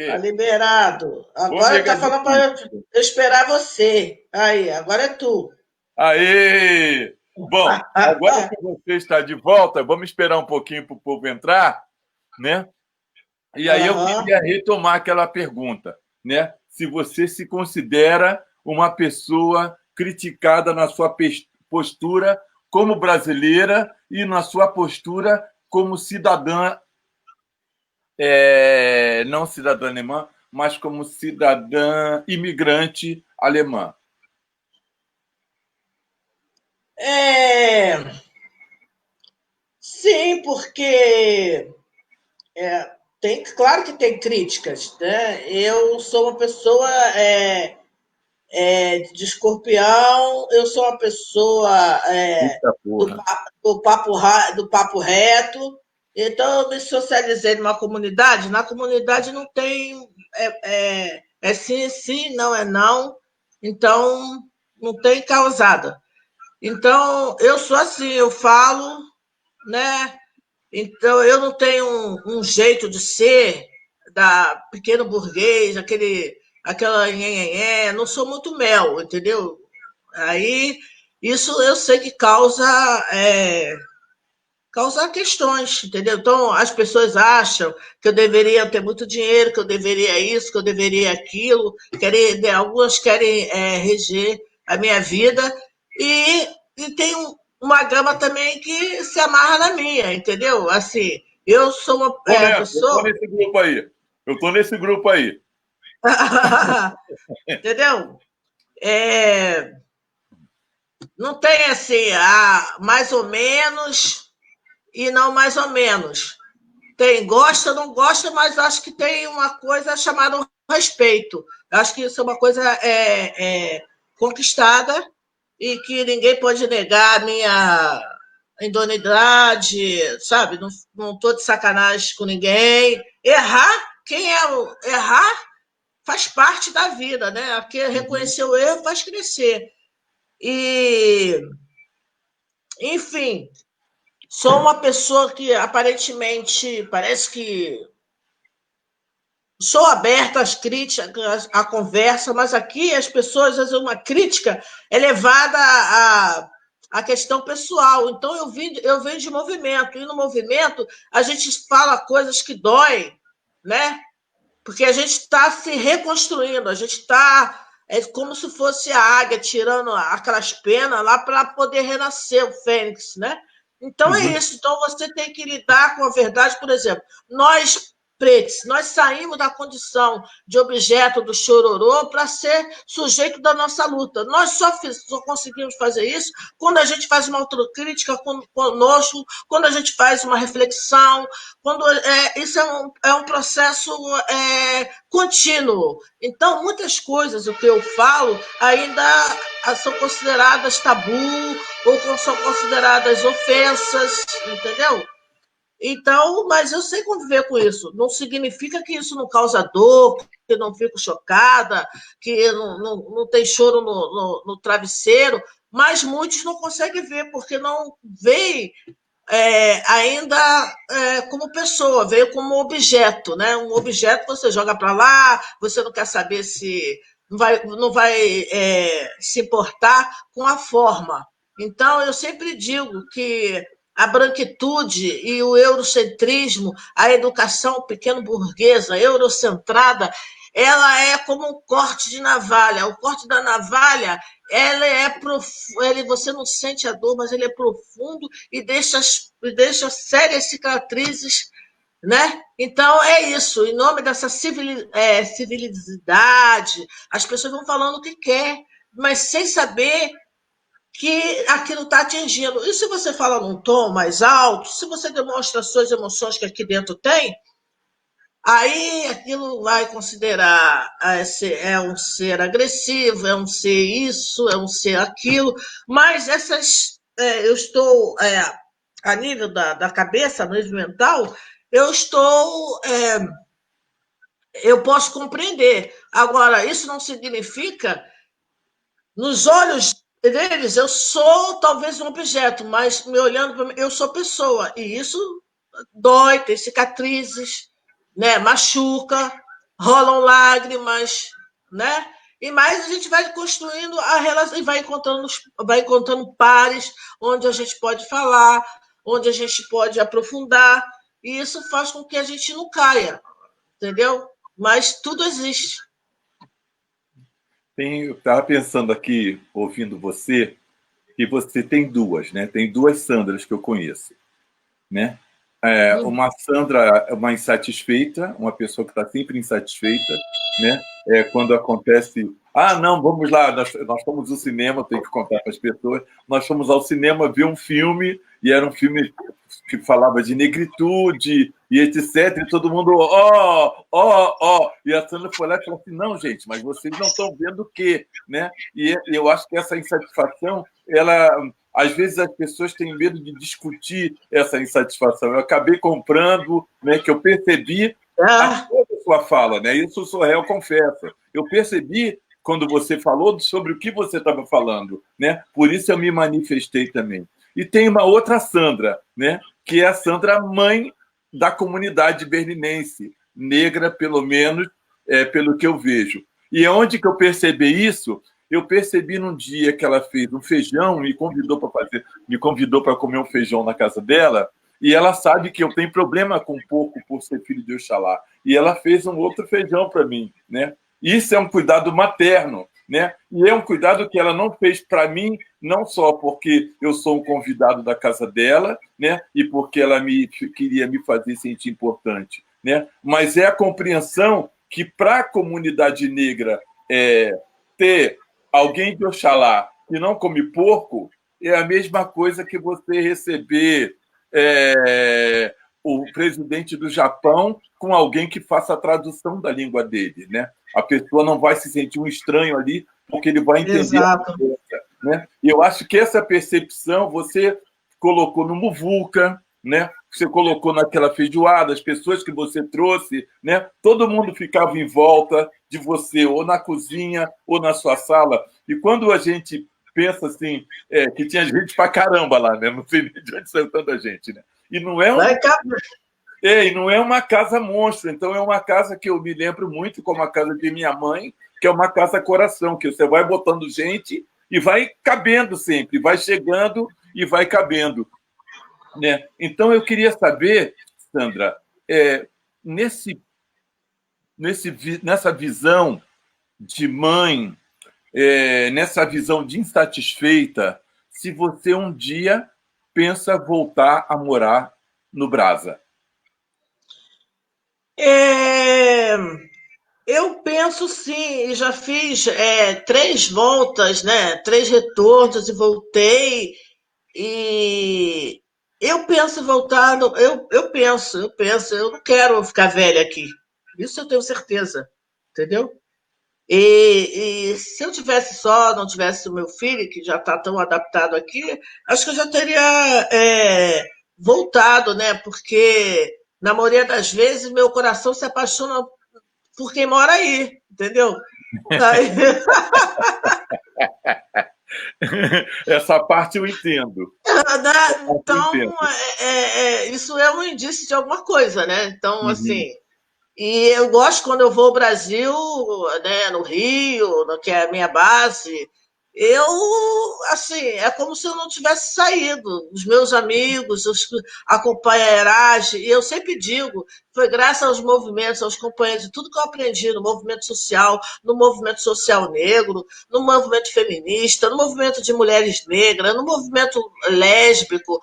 Tá liberado. Agora ele tá falando para eu esperar você. Aí, agora é tu. Aê! Bom, agora que você está de volta, vamos esperar um pouquinho para o povo entrar, né? E aí eu queria retomar aquela pergunta, né? Se você se considera uma pessoa criticada na sua postura como brasileira e na sua postura como cidadã, não cidadã alemã, mas como cidadã imigrante alemã. Sim, porque claro que tem críticas, né? Eu sou uma pessoa de escorpião, eu sou uma pessoa do papo reto, então eu me socializei numa comunidade, na comunidade não tem sim, não é não, então não tem causada. Então, eu sou assim, eu falo, né? Então, eu não tenho um jeito de ser da pequeno burguês, aquela nhenhenhé, não sou muito mel, entendeu? Aí, isso eu sei que causa questões, entendeu? Então, as pessoas acham que eu deveria ter muito dinheiro, que eu deveria isso, que eu deveria aquilo, algumas querem reger a minha vida, e tem uma gama também que se amarra na minha, entendeu? Assim, eu sou uma pessoa... Eu estou nesse grupo aí. Entendeu? Não tem assim, mais ou menos e não mais ou menos. Tem gosta, não gosta, mas acho que tem uma coisa chamada respeito. Acho que isso é uma coisa conquistada e que ninguém pode negar a minha idoneidade, sabe? Não estou de sacanagem com ninguém. Errar faz parte da vida, né? Porque reconhecer o erro faz crescer. E, enfim, Sou uma pessoa que aparentemente parece que sou aberta às críticas, à conversa, mas aqui as pessoas, às vezes, uma crítica é levada à questão pessoal. Então, eu venho de movimento, e no movimento a gente fala coisas que doem, né? Porque a gente está se reconstruindo, a gente está. É como se fosse a águia tirando aquelas penas lá para poder renascer, o fênix, né? Então é isso. Então você tem que lidar com a verdade. Por exemplo, nós pretos, nós saímos da condição de objeto do chororô para ser sujeito da nossa luta. Nós só conseguimos fazer isso quando a gente faz uma autocrítica conosco, quando a gente faz uma reflexão, quando isso é um processo contínuo. Então, muitas coisas, o que eu falo, ainda são consideradas tabu ou são consideradas ofensas, entendeu? Então, mas eu sei conviver com isso. Não significa que isso não causa dor, que eu não fico chocada, que não tem choro no travesseiro, mas muitos não conseguem ver, porque não veem ainda como pessoa, veio como objeto, né? Um objeto você joga para lá, você não quer saber se não vai se importar com a forma. Então, eu sempre digo que a branquitude e o eurocentrismo, a educação pequeno-burguesa, eurocentrada, ela é como um corte de navalha. O corte da navalha, você não sente a dor, mas ele é profundo e deixa sérias cicatrizes, né? Então é isso. Em nome dessa civilidade, as pessoas vão falando o que quer, mas sem saber que aquilo está atingindo. E se você fala num tom mais alto, se você demonstra suas emoções que aqui dentro tem, aí aquilo vai considerar um ser agressivo, é um ser isso, é um ser aquilo, mas eu estou, a nível da cabeça, no nível mental, eu posso compreender. Agora, isso não significa, nos olhos deles, eu sou talvez um objeto, mas me olhando para mim, eu sou pessoa, e isso dói, tem cicatrizes, né? Machuca, rolam lágrimas, né? E mais a gente vai construindo a relação e vai encontrando pares onde a gente pode falar, onde a gente pode aprofundar, e isso faz com que a gente não caia, entendeu? Mas tudo existe. Eu estava pensando aqui, ouvindo você, que você tem duas, né? Tem duas Sandras que eu conheço, né? Uma Sandra é uma insatisfeita, uma pessoa que está sempre insatisfeita, né? Quando acontece, não, vamos lá, nós fomos ao cinema, tenho que contar para as pessoas, nós fomos ao cinema ver um filme, e era um filme que falava de negritude e etc, e todo mundo, e a Sandra foi lá e falou assim, não, gente, mas vocês não estão vendo o quê, né? E eu acho que essa insatisfação, às vezes as pessoas têm medo de discutir essa insatisfação. Eu acabei comprando, né, que eu percebi a sua fala, né? Isso o Sorrel confessa. Eu percebi quando você falou sobre o que você estava falando, né? Por isso eu me manifestei também. E tem uma outra Sandra, né? Que é a Sandra, mãe da comunidade berlinense, negra, pelo menos, pelo que eu vejo. E onde que eu percebi isso? Eu percebi num dia que ela fez um feijão, me convidou para comer um feijão na casa dela, e ela sabe que eu tenho problema com porco por ser filho de Oxalá. E ela fez um outro feijão para mim, né? Isso é um cuidado materno, né? E é um cuidado que ela não fez para mim, não só porque eu sou um convidado da casa dela, né? E porque ela queria me fazer sentir importante, né? Mas é a compreensão que para a comunidade negra ter alguém de Oxalá que não come porco é a mesma coisa que você receber o presidente do Japão com alguém que faça a tradução da língua dele, né? A pessoa não vai se sentir um estranho ali, porque ele vai entender. Exato. Né? E eu acho que essa percepção você colocou no Muvuca, né? Você colocou naquela feijoada, as pessoas que você trouxe, né? Todo mundo ficava em volta de você, ou na cozinha, ou na sua sala. E quando a gente pensa assim, que tinha gente pra caramba lá, né? Não sei nem de onde saiu tanta gente, né? E não é e não é uma casa monstro, então é uma casa que eu me lembro muito como a casa de minha mãe, que é uma casa coração, que você vai botando gente e vai cabendo sempre, vai chegando e vai cabendo, né? Então eu queria saber, Sandra, nessa visão de mãe, nessa visão de insatisfeita, se você um dia pensa voltar a morar no Brasa. Eu penso sim, e já fiz 3 voltas, né? 3 retornos e voltei. E eu penso em voltar. Eu penso, eu não quero ficar velha aqui. Isso eu tenho certeza, entendeu? E se eu tivesse só, não tivesse o meu filho, que já está tão adaptado aqui, acho que eu já teria voltado, né? Porque, na maioria das vezes, meu coração se apaixona por quem mora aí, entendeu? Aí, Essa parte eu entendo. então, isso é um indício de alguma coisa, né? Então, Uhum. assim, e eu gosto quando eu vou ao Brasil, né, no Rio, que é a minha base, eu, assim, é como se eu não tivesse saído. Os meus amigos, a companheiragem, e eu sempre digo, foi graças aos movimentos, aos companheiros, tudo que eu aprendi no movimento social negro, no movimento feminista, no movimento de mulheres negras, no movimento lésbico,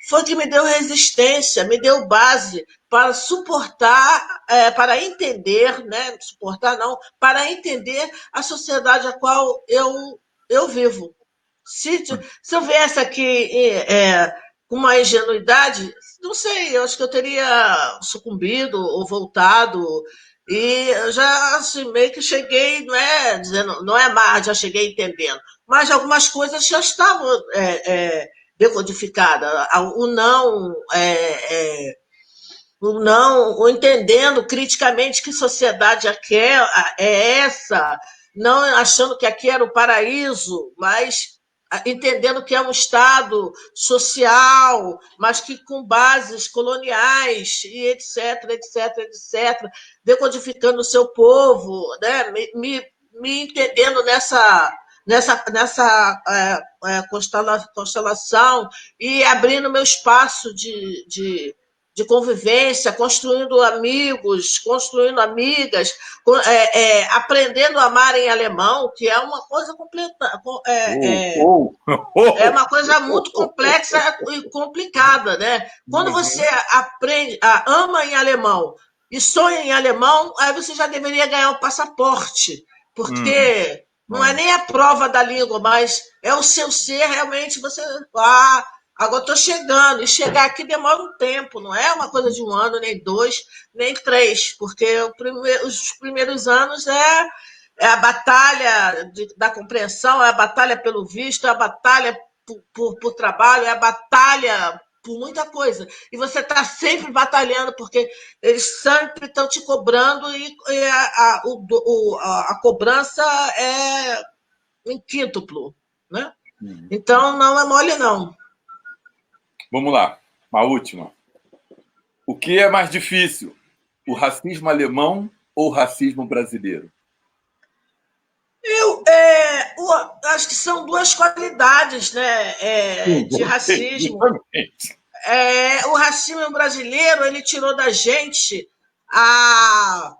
foi que me deu resistência, me deu base para suportar, para entender, né? Suportar não, para entender a sociedade a qual eu vivo. Se eu viesse aqui com uma ingenuidade, não sei, eu acho que eu teria sucumbido ou voltado. E eu já assim, meio que cheguei, não é dizendo, não é mais, já cheguei entendendo, mas algumas coisas já estavam decodificadas. O não, o entendendo criticamente que sociedade aqui é essa, não achando que aqui era o paraíso, mas entendendo que é um Estado social, mas que com bases coloniais, e etc, etc, etc, decodificando o seu povo, né? Me entendendo nessa constelação e abrindo meu espaço de convivência, construindo amigos, construindo amigas, aprendendo a amar em alemão, que é uma coisa completa, é uma coisa muito complexa e complicada, né? Quando você aprende, ama em alemão e sonha em alemão, aí você já deveria ganhar o passaporte, porque não é nem a prova da língua, mas é o seu ser realmente. Você agora estou chegando, e chegar aqui demora um tempo, não é uma coisa de 1 ano, nem 2, nem 3, porque os primeiros anos é a batalha da compreensão, é a batalha pelo visto, é a batalha por trabalho, é a batalha por muita coisa. E você está sempre batalhando, porque eles sempre estão te cobrando e a cobrança é em quíntuplo, né? Então, não é mole, não. Vamos lá, uma última. O que é mais difícil, o racismo alemão ou o racismo brasileiro? Eu acho que são 2 qualidades, né, de racismo. O racismo brasileiro, ele tirou da gente a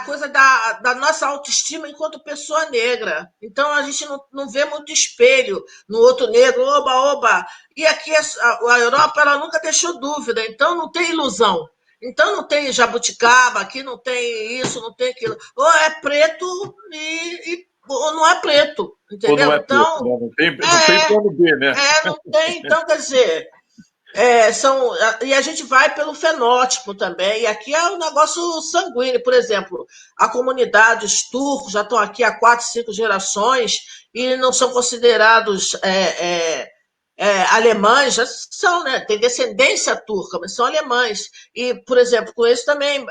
coisa da nossa autoestima enquanto pessoa negra. Então, a gente não vê muito espelho no outro negro, oba. E aqui a Europa, ela nunca deixou dúvida, então não tem ilusão. Então não tem jabuticaba, aqui não tem isso, não tem aquilo. Ou é preto ou não é preto, entendeu? Ou não é preto, então, né? Não tem plano B, né? não tem. Então, quer dizer, e a gente vai pelo fenótipo também, e aqui é um negócio sanguíneo. Por exemplo, a comunidade, os turcos já estão aqui há 4, 5 gerações e não são considerados alemães, já são, né? Tem descendência turca, mas são alemães. E, por exemplo, com isso também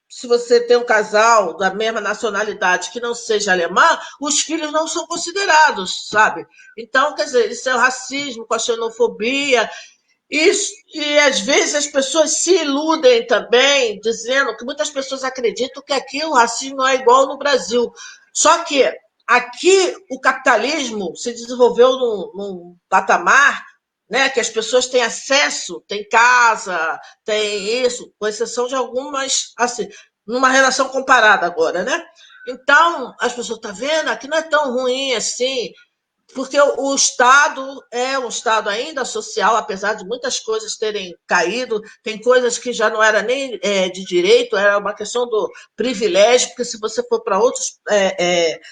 se você tem um casal da mesma nacionalidade que não seja alemã, os filhos não são considerados, sabe? Então, quer dizer, isso é o racismo, com a xenofobia. E às vezes as pessoas se iludem também, dizendo que muitas pessoas acreditam que aqui o racismo não é igual no Brasil. Só que aqui o capitalismo se desenvolveu num patamar, né, que as pessoas têm acesso, têm casa, têm isso, com exceção de algumas, assim, numa relação comparada agora, né? Então, as pessoas estão vendo, aqui não é tão ruim assim, porque o Estado é um Estado ainda social, apesar de muitas coisas terem caído, tem coisas que já não era nem de direito, era uma questão do privilégio, porque se você for para outros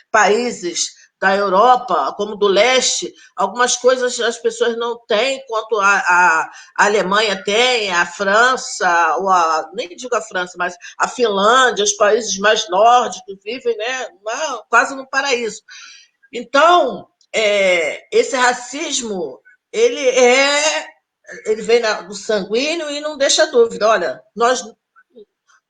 países da Europa, como do leste, algumas coisas as pessoas não têm, enquanto a Alemanha tem, a França, nem digo a França, mas a Finlândia, os países mais nórdicos vivem, né, quase num paraíso. Então, esse racismo, ele vem do sanguíneo e não deixa dúvida. Olha,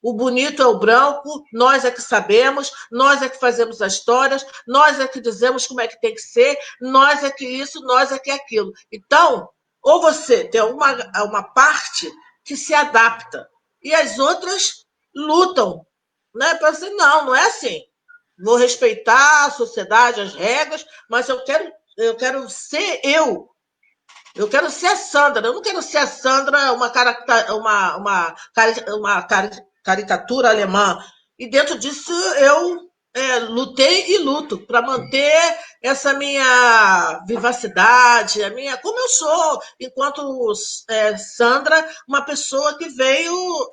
o bonito é o branco, nós é que sabemos, nós é que fazemos as histórias, nós é que dizemos como é que tem que ser, nós é que isso, nós é que aquilo. Então, ou você tem uma parte que se adapta e as outras lutam, né? Para dizer, não é assim. Vou respeitar a sociedade, as regras, mas eu quero ser eu. Eu quero ser a Sandra. Eu não quero ser a Sandra, uma caricatura alemã. E dentro disso eu lutei e luto para manter essa minha vivacidade, como eu sou, enquanto Sandra, uma pessoa que veio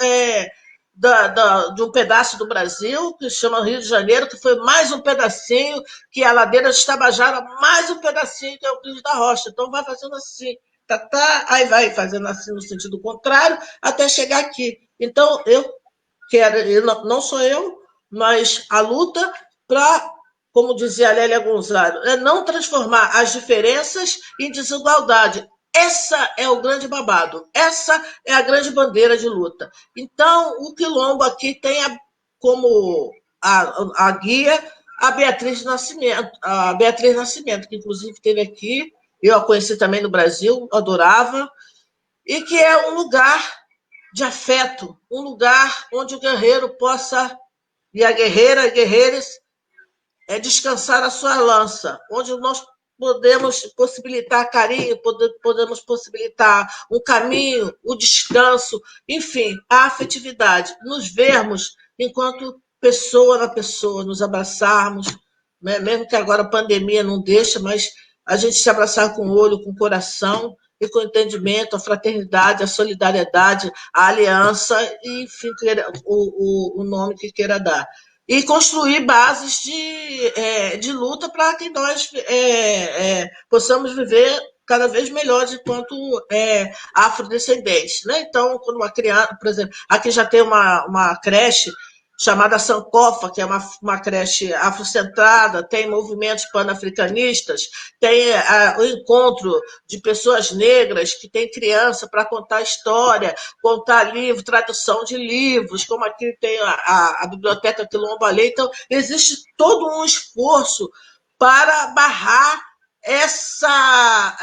de um pedaço do Brasil, que se chama Rio de Janeiro, que foi mais um pedacinho, que é a ladeira de Tabajara, mais um pedacinho, que é o Cristo da Rocha. Então, vai fazendo assim, aí vai fazendo assim no sentido contrário, até chegar aqui. Então, eu quero, não sou eu, mas a luta para, como dizia a Lélia Gonzalo, é não transformar as diferenças em desigualdade. Essa é o grande babado, essa é a grande bandeira de luta. Então, o Quilombo aqui tem como a guia a Beatriz Nascimento, que inclusive esteve aqui, eu a conheci também no Brasil, adorava, e que é um lugar de afeto, um lugar onde o guerreiro possa, e a guerreira, guerreiros, descansar a sua lança, onde nós podemos possibilitar carinho, podemos possibilitar um caminho, o descanso, enfim, a afetividade, nos vermos enquanto pessoa na pessoa, nos abraçarmos, né? Mesmo que agora a pandemia não deixa, mas a gente se abraçar com o olho, com o coração, e com o entendimento, a fraternidade, a solidariedade, a aliança, e, enfim, o nome que queira dar. E construir bases de luta para que nós possamos viver cada vez melhores enquanto afrodescendentes. Né? Então, quando uma criança, por exemplo, aqui já tem uma creche chamada Sankofa, que é uma creche afrocentrada, tem movimentos panafricanistas, tem o encontro de pessoas negras que tem criança para contar história, contar livro, tradução de livros, como aqui tem a Biblioteca Quilombo Alê. Então, existe todo um esforço para barrar essa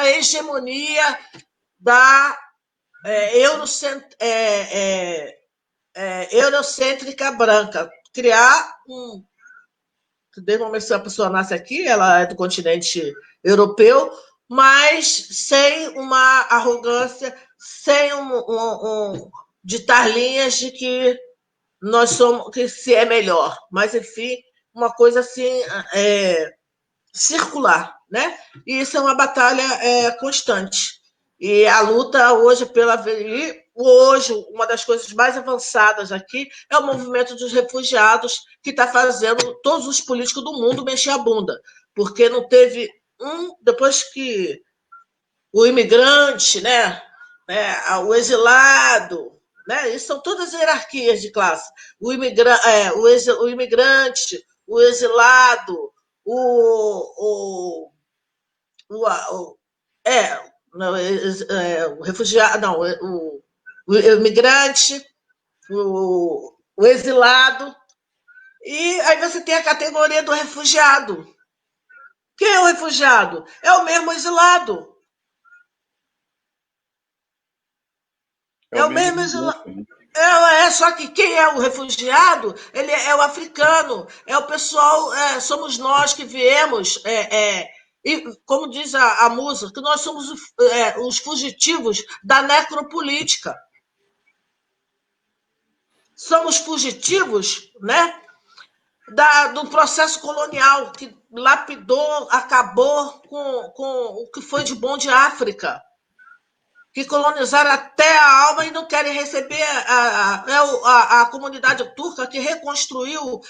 hegemonia da eurocêntrica branca. Criar desde o momento que a pessoa nasce aqui, ela é do continente europeu, mas sem uma arrogância, sem ditar linhas de que nós somos, que se é melhor, mas enfim, uma coisa assim circular, né? E isso é uma batalha constante. E a luta hoje hoje, uma das coisas mais avançadas aqui é o movimento dos refugiados, que está fazendo todos os políticos do mundo mexer a bunda, porque não teve depois que o imigrante, né, o exilado, né, isso são todas hierarquias de classe, o imigrante, o exilado, o refugiado, não, o imigrante, o exilado, e aí você tem a categoria do refugiado. Quem é o refugiado? É o mesmo exilado. É o mesmo exilado. Só que quem é o refugiado, ele é o africano, é o pessoal, somos nós que viemos, e como diz a musa, que nós somos os fugitivos da necropolítica. Somos fugitivos, né, do processo colonial que lapidou, acabou com o que foi de bom de África, que colonizaram até a alma e não querem receber a comunidade turca que reconstruiu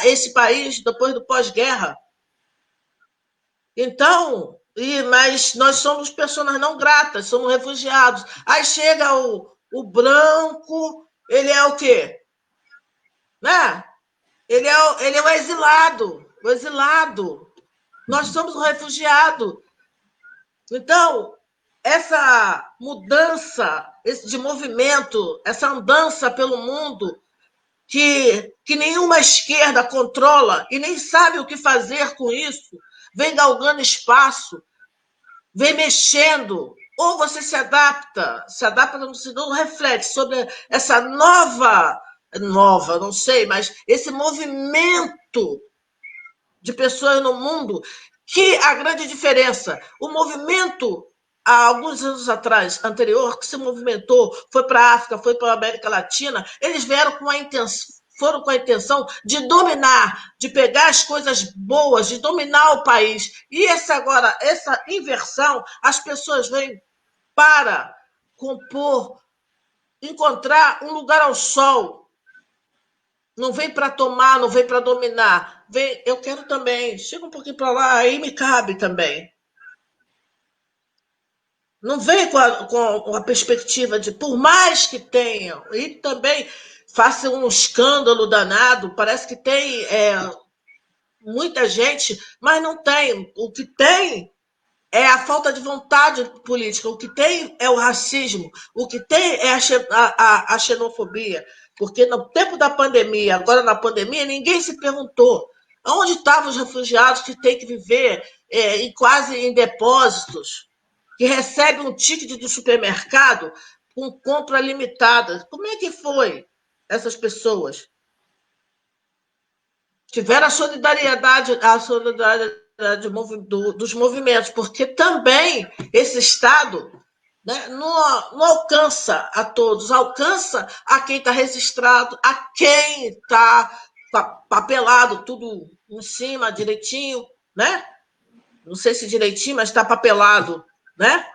esse país depois do pós-guerra. Então, mas nós somos pessoas não gratas, somos refugiados. Aí chega o branco, ele é o quê? Né? Ele é o exilado, o exilado. Nós somos o refugiado. Então, essa mudança de movimento, essa andança pelo mundo, que nenhuma esquerda controla e nem sabe o que fazer com isso, vem galgando espaço, vem mexendo. Ou você se adapta, não reflete sobre essa nova, não sei, mas esse movimento de pessoas no mundo, que a grande diferença, o movimento, há alguns anos atrás, anterior, que se movimentou, foi para a África, foi para a América Latina, eles foram com a intenção de dominar, de pegar as coisas boas, de dominar o país. E essa inversão, as pessoas vêm para compor, encontrar um lugar ao sol. Não vem para tomar, não vem para dominar. Vem, eu quero também. Chega um pouquinho para lá, aí me cabe também. Não vem com a perspectiva de, por mais que tenham, e também faça um escândalo danado, parece que tem muita gente, mas não tem. O que tem é a falta de vontade política, o que tem é o racismo, o que tem é a xenofobia. Porque no tempo da pandemia, agora na pandemia, ninguém se perguntou onde estavam os refugiados que têm que viver quase em depósitos, que recebem um ticket do supermercado com compra limitada. Como é que foi essas pessoas? Tiveram a solidariedade dos movimentos, porque também esse Estado, né, não alcança a todos, alcança a quem está registrado, a quem está papelado, tudo em cima, direitinho, né? Não sei se direitinho, mas está papelado, né?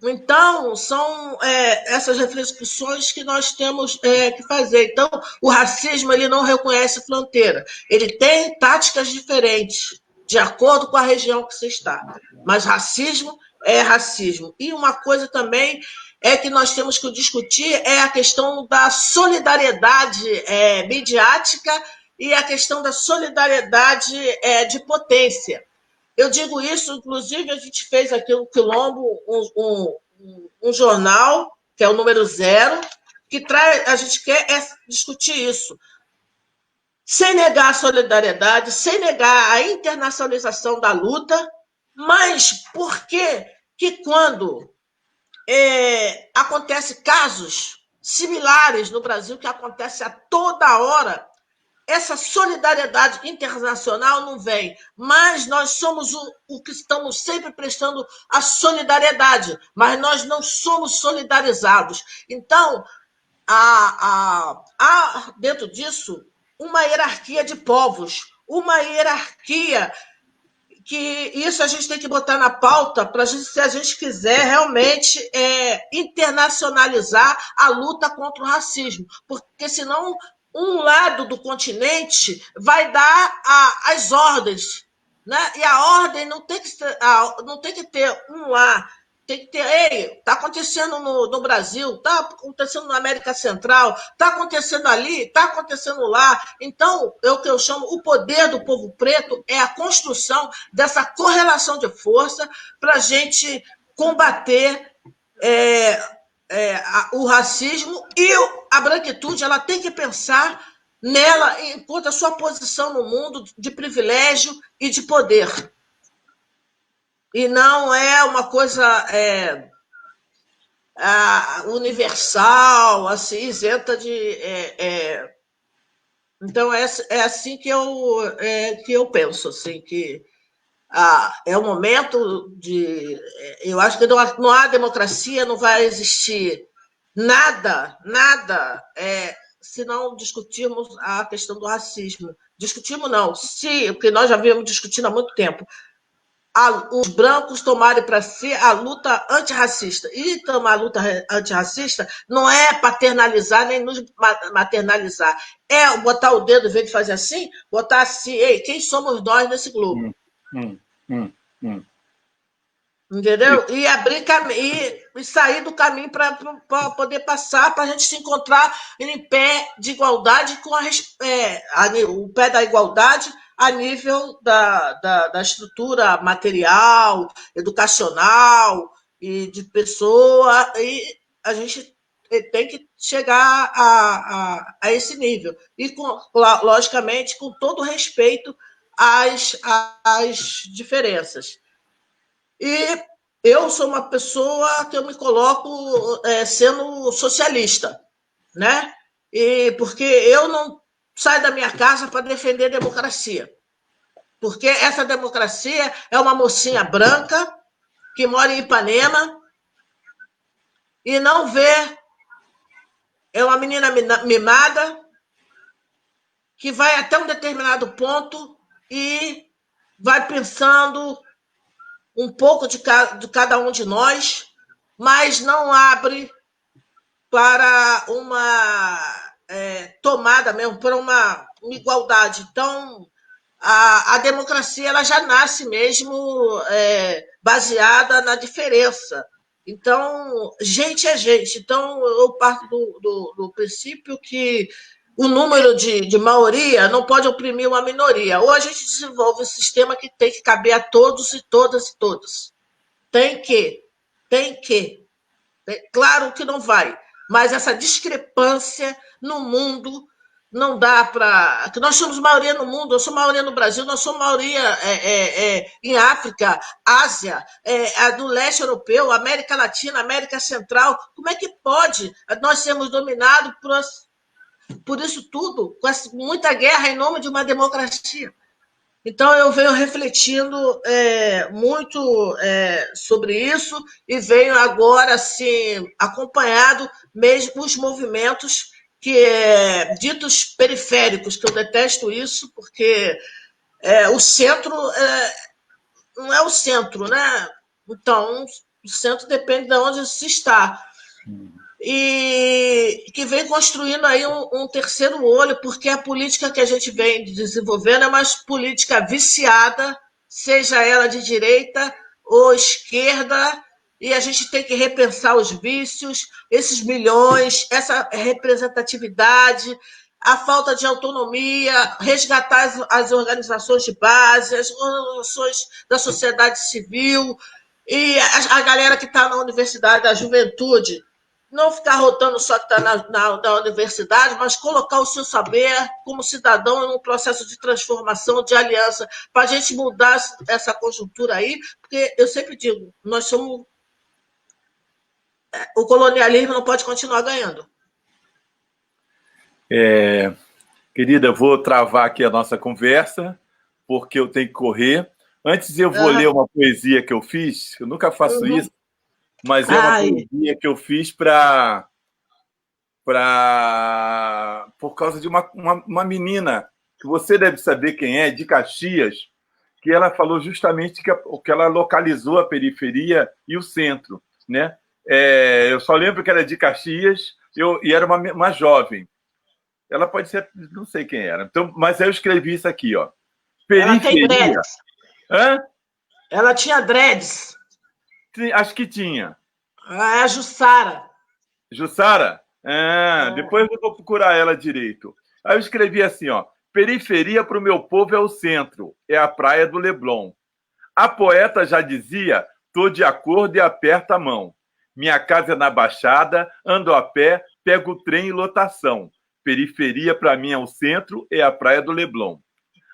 Então, são essas reflexões que nós temos que fazer. Então, o racismo ele não reconhece fronteira. Ele tem táticas diferentes, de acordo com a região que você está. Mas racismo é racismo. E uma coisa também que nós temos que discutir é a questão da solidariedade midiática e a questão da solidariedade de potência. Eu digo isso, inclusive, a gente fez aqui no Quilombo um jornal, que é o número 0, que a gente quer discutir isso. Sem negar a solidariedade, sem negar a internacionalização da luta, mas por que quando acontece casos similares no Brasil, que acontece a toda hora, essa solidariedade internacional não vem, mas nós somos o que estamos sempre prestando a solidariedade, mas nós não somos solidarizados. Então, há dentro disso uma hierarquia de povos, uma hierarquia que isso a gente tem que botar na pauta para se a gente quiser realmente internacionalizar a luta contra o racismo, porque senão um lado do continente vai dar as ordens, né? E a ordem não tem que ter um lá, tem que ter, está acontecendo no Brasil, está acontecendo na América Central, está acontecendo ali, está acontecendo lá. Então, é o que eu chamo o poder do povo preto, é a construção dessa correlação de força para a gente combater o racismo e a branquitude, ela tem que pensar nela enquanto a sua posição no mundo de privilégio e de poder. E não é uma coisa universal, assim, isenta de... Então, é assim que eu penso, assim, que é um momento de... Eu acho que não há democracia, não vai existir nada, se não discutirmos a questão do racismo. Discutirmos não, porque nós já viemos discutindo há muito tempo. Os brancos tomarem para si a luta antirracista. E tomar a luta antirracista não é paternalizar nem nos maternalizar. É botar o dedo, em vez de fazer assim, botar assim, ei, quem somos nós nesse globo? Entendeu? E abrir caminho, e sair do caminho para poder passar, para a gente se encontrar em pé de igualdade, com o pé da igualdade a nível da estrutura material, educacional e de pessoa, e a gente tem que chegar a esse nível. E, logicamente, com todo respeito às diferenças. E eu sou uma pessoa que eu me coloco sendo socialista, né? Porque eu não saio da minha casa para defender a democracia. Porque essa democracia é uma mocinha branca que mora em Ipanema e não vê... É uma menina mimada que vai até um determinado ponto e vai pensando um pouco de cada um de nós, mas não abre para uma tomada mesmo, para uma igualdade. Então, a democracia ela já nasce mesmo baseada na diferença. Então, gente é gente. Então, eu parto do princípio que o número de maioria não pode oprimir uma minoria. Ou a gente desenvolve um sistema que tem que caber a todos e todas e todos. Tem que. Claro que não vai, mas essa discrepância no mundo não dá para... Nós somos maioria no mundo, eu sou maioria no Brasil, nós somos maioria em África, Ásia, do leste europeu, América Latina, América Central. Como é que pode nós sermos dominados por isso tudo, com muita guerra em nome de uma democracia? Então, eu venho refletindo muito sobre isso e venho agora assim, acompanhado mesmo os movimentos ditos periféricos, que eu detesto isso, porque o centro não é o centro, né? Então, o centro depende de onde se está. E que vem construindo aí um terceiro olho, porque a política que a gente vem desenvolvendo é uma política viciada, seja ela de direita ou esquerda, e a gente tem que repensar os vícios, esses milhões, essa representatividade, a falta de autonomia, resgatar as organizações de base, as organizações da sociedade civil, e a galera que está na universidade, a juventude, não ficar rotando só que está na universidade, mas colocar o seu saber como cidadão em um processo de transformação, de aliança, para a gente mudar essa conjuntura aí, porque eu sempre digo, nós somos... O colonialismo não pode continuar ganhando. Querida, eu vou travar aqui a nossa conversa, porque eu tenho que correr. Antes eu vou ler uma poesia que eu fiz, eu nunca faço isso, mas é uma poesia que eu fiz por causa de uma menina, que você deve saber quem é, de Caxias, que ela falou justamente que ela localizou a periferia e o centro, né? Eu só lembro que era de Caxias e era uma jovem. Ela pode ser, não sei quem era. Então, mas eu escrevi isso aqui, ó. Periferia. Ela tem dreads. Hã? Ela tinha dreads. Acho que tinha. É a Jussara. Jussara? Depois eu vou procurar ela direito. Aí eu escrevi assim, ó. Periferia para o meu povo é o centro, é a praia do Leblon. A poeta já dizia, tô de acordo e aperta a mão. Minha casa é na Baixada, ando a pé, pego o trem e lotação. Periferia, para mim, é o centro, é a Praia do Leblon.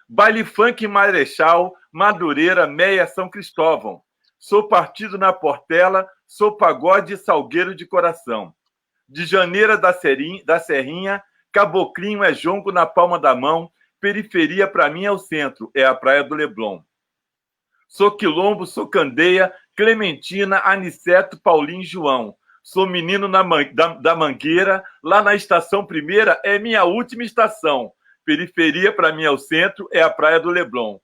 Baile funk em Marechal, Madureira, Meia, São Cristóvão. Sou partido na Portela, sou pagode e salgueiro de coração. De Janeira da Serrinha, Caboclinho é jongo na palma da mão, periferia para mim é o centro, é a Praia do Leblon. Sou Quilombo, sou Candeia, Clementina, Aniceto, Paulinho e João. Sou menino da Mangueira, lá na Estação Primeira é minha última estação. Periferia para mim é o centro, é a Praia do Leblon.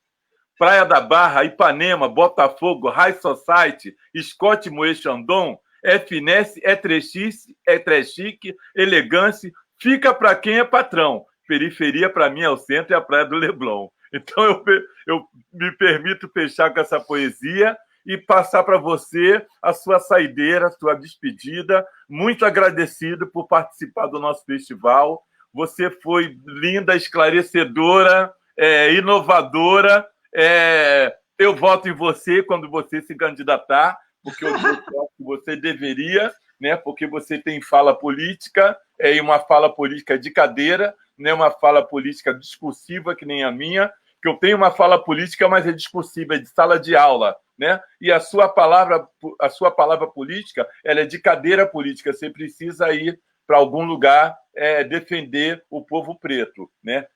Praia da Barra, Ipanema, Botafogo, High Society, Scott Moe Chandon, é finesse, é trechice, é trechique, elegância, fica para quem é patrão. Periferia para mim é o centro, é a Praia do Leblon. Então eu me permito fechar com essa poesia e passar para você a sua saideira, a sua despedida. Muito agradecido por participar do nosso festival. Você foi linda, esclarecedora, inovadora. Eu voto em você quando você se candidatar, porque eu acho que você deveria, né? Porque você tem fala política, e uma fala política de cadeira, não é uma fala política discursiva que nem a minha, que eu tenho uma fala política, mas é discursiva, é de sala de aula, né? E a sua palavra política, ela é de cadeira política. Você precisa ir para algum lugar defender o povo preto, né?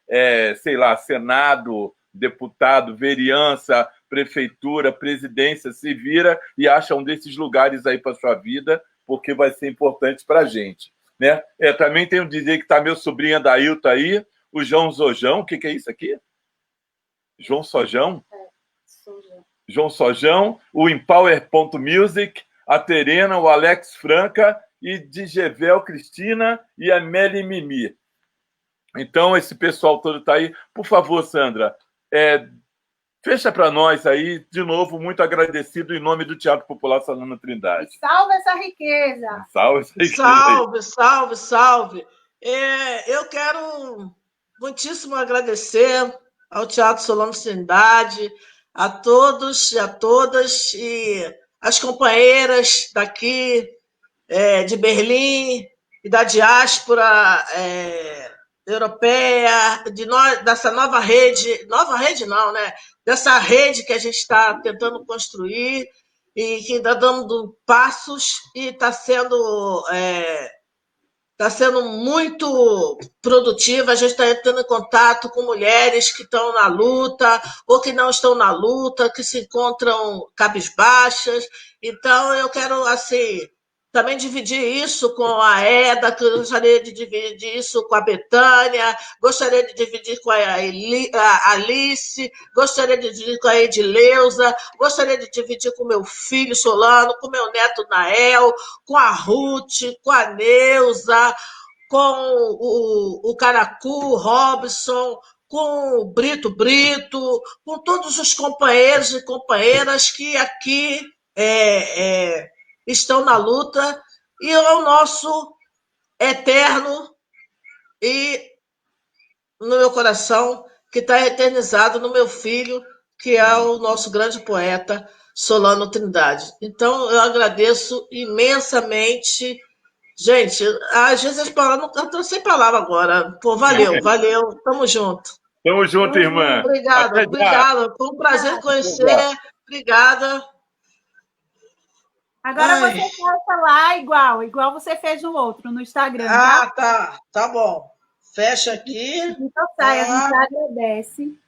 Sei lá, Senado, deputado, vereança, prefeitura, presidência, se vira e acha um desses lugares aí para sua vida, porque vai ser importante para a gente, né? Também tenho que dizer que está meu sobrinho Adailton aí, o João Sojão. O que é isso aqui? João Sojão? Sojão. João Sojão, o Empower.music, a Terena, o Alex Franca e Digevel Cristina e a Meli Mimi. Então, esse pessoal todo está aí. Por favor, Sandra, fecha para nós aí, de novo, muito agradecido em nome do Teatro Popular Solano Trindade. Salve essa riqueza! Salve essa riqueza! Salve, salve, salve! Eu quero muitíssimo agradecer ao Teatro Solano Trindade, a todos e a todas, e as companheiras daqui, de Berlim e da diáspora europeia, dessa nova rede não, né? Dessa rede que a gente está tentando construir e que está dando passos e está sendo muito produtiva. A gente está entrando em contato com mulheres que estão na luta ou que não estão na luta, que se encontram cabisbaixas. Então, eu quero, assim, também dividir isso com a Eda, que eu gostaria de dividir isso com a Betânia, gostaria de dividir com a Alice, gostaria de dividir com a Edileuza, gostaria de dividir com meu filho Solano, com meu neto Nael, com a Ruth, com a Neuza, com o Caracu, o Robson, com o Brito, com todos os companheiros e companheiras que aqui estão na luta, e ao nosso eterno e no meu coração, que está eternizado no meu filho, que é o nosso grande poeta Solano Trindade. Então, eu agradeço imensamente. Gente, às vezes eu estou sem palavra agora. Pô, valeu, tamo junto. Tamo junto, irmã. Obrigada. Foi um prazer conhecer. Obrigada. Agora você fecha lá igual você fez no outro, no Instagram. Tá bom. Fecha aqui. Então sai, a gente agradece.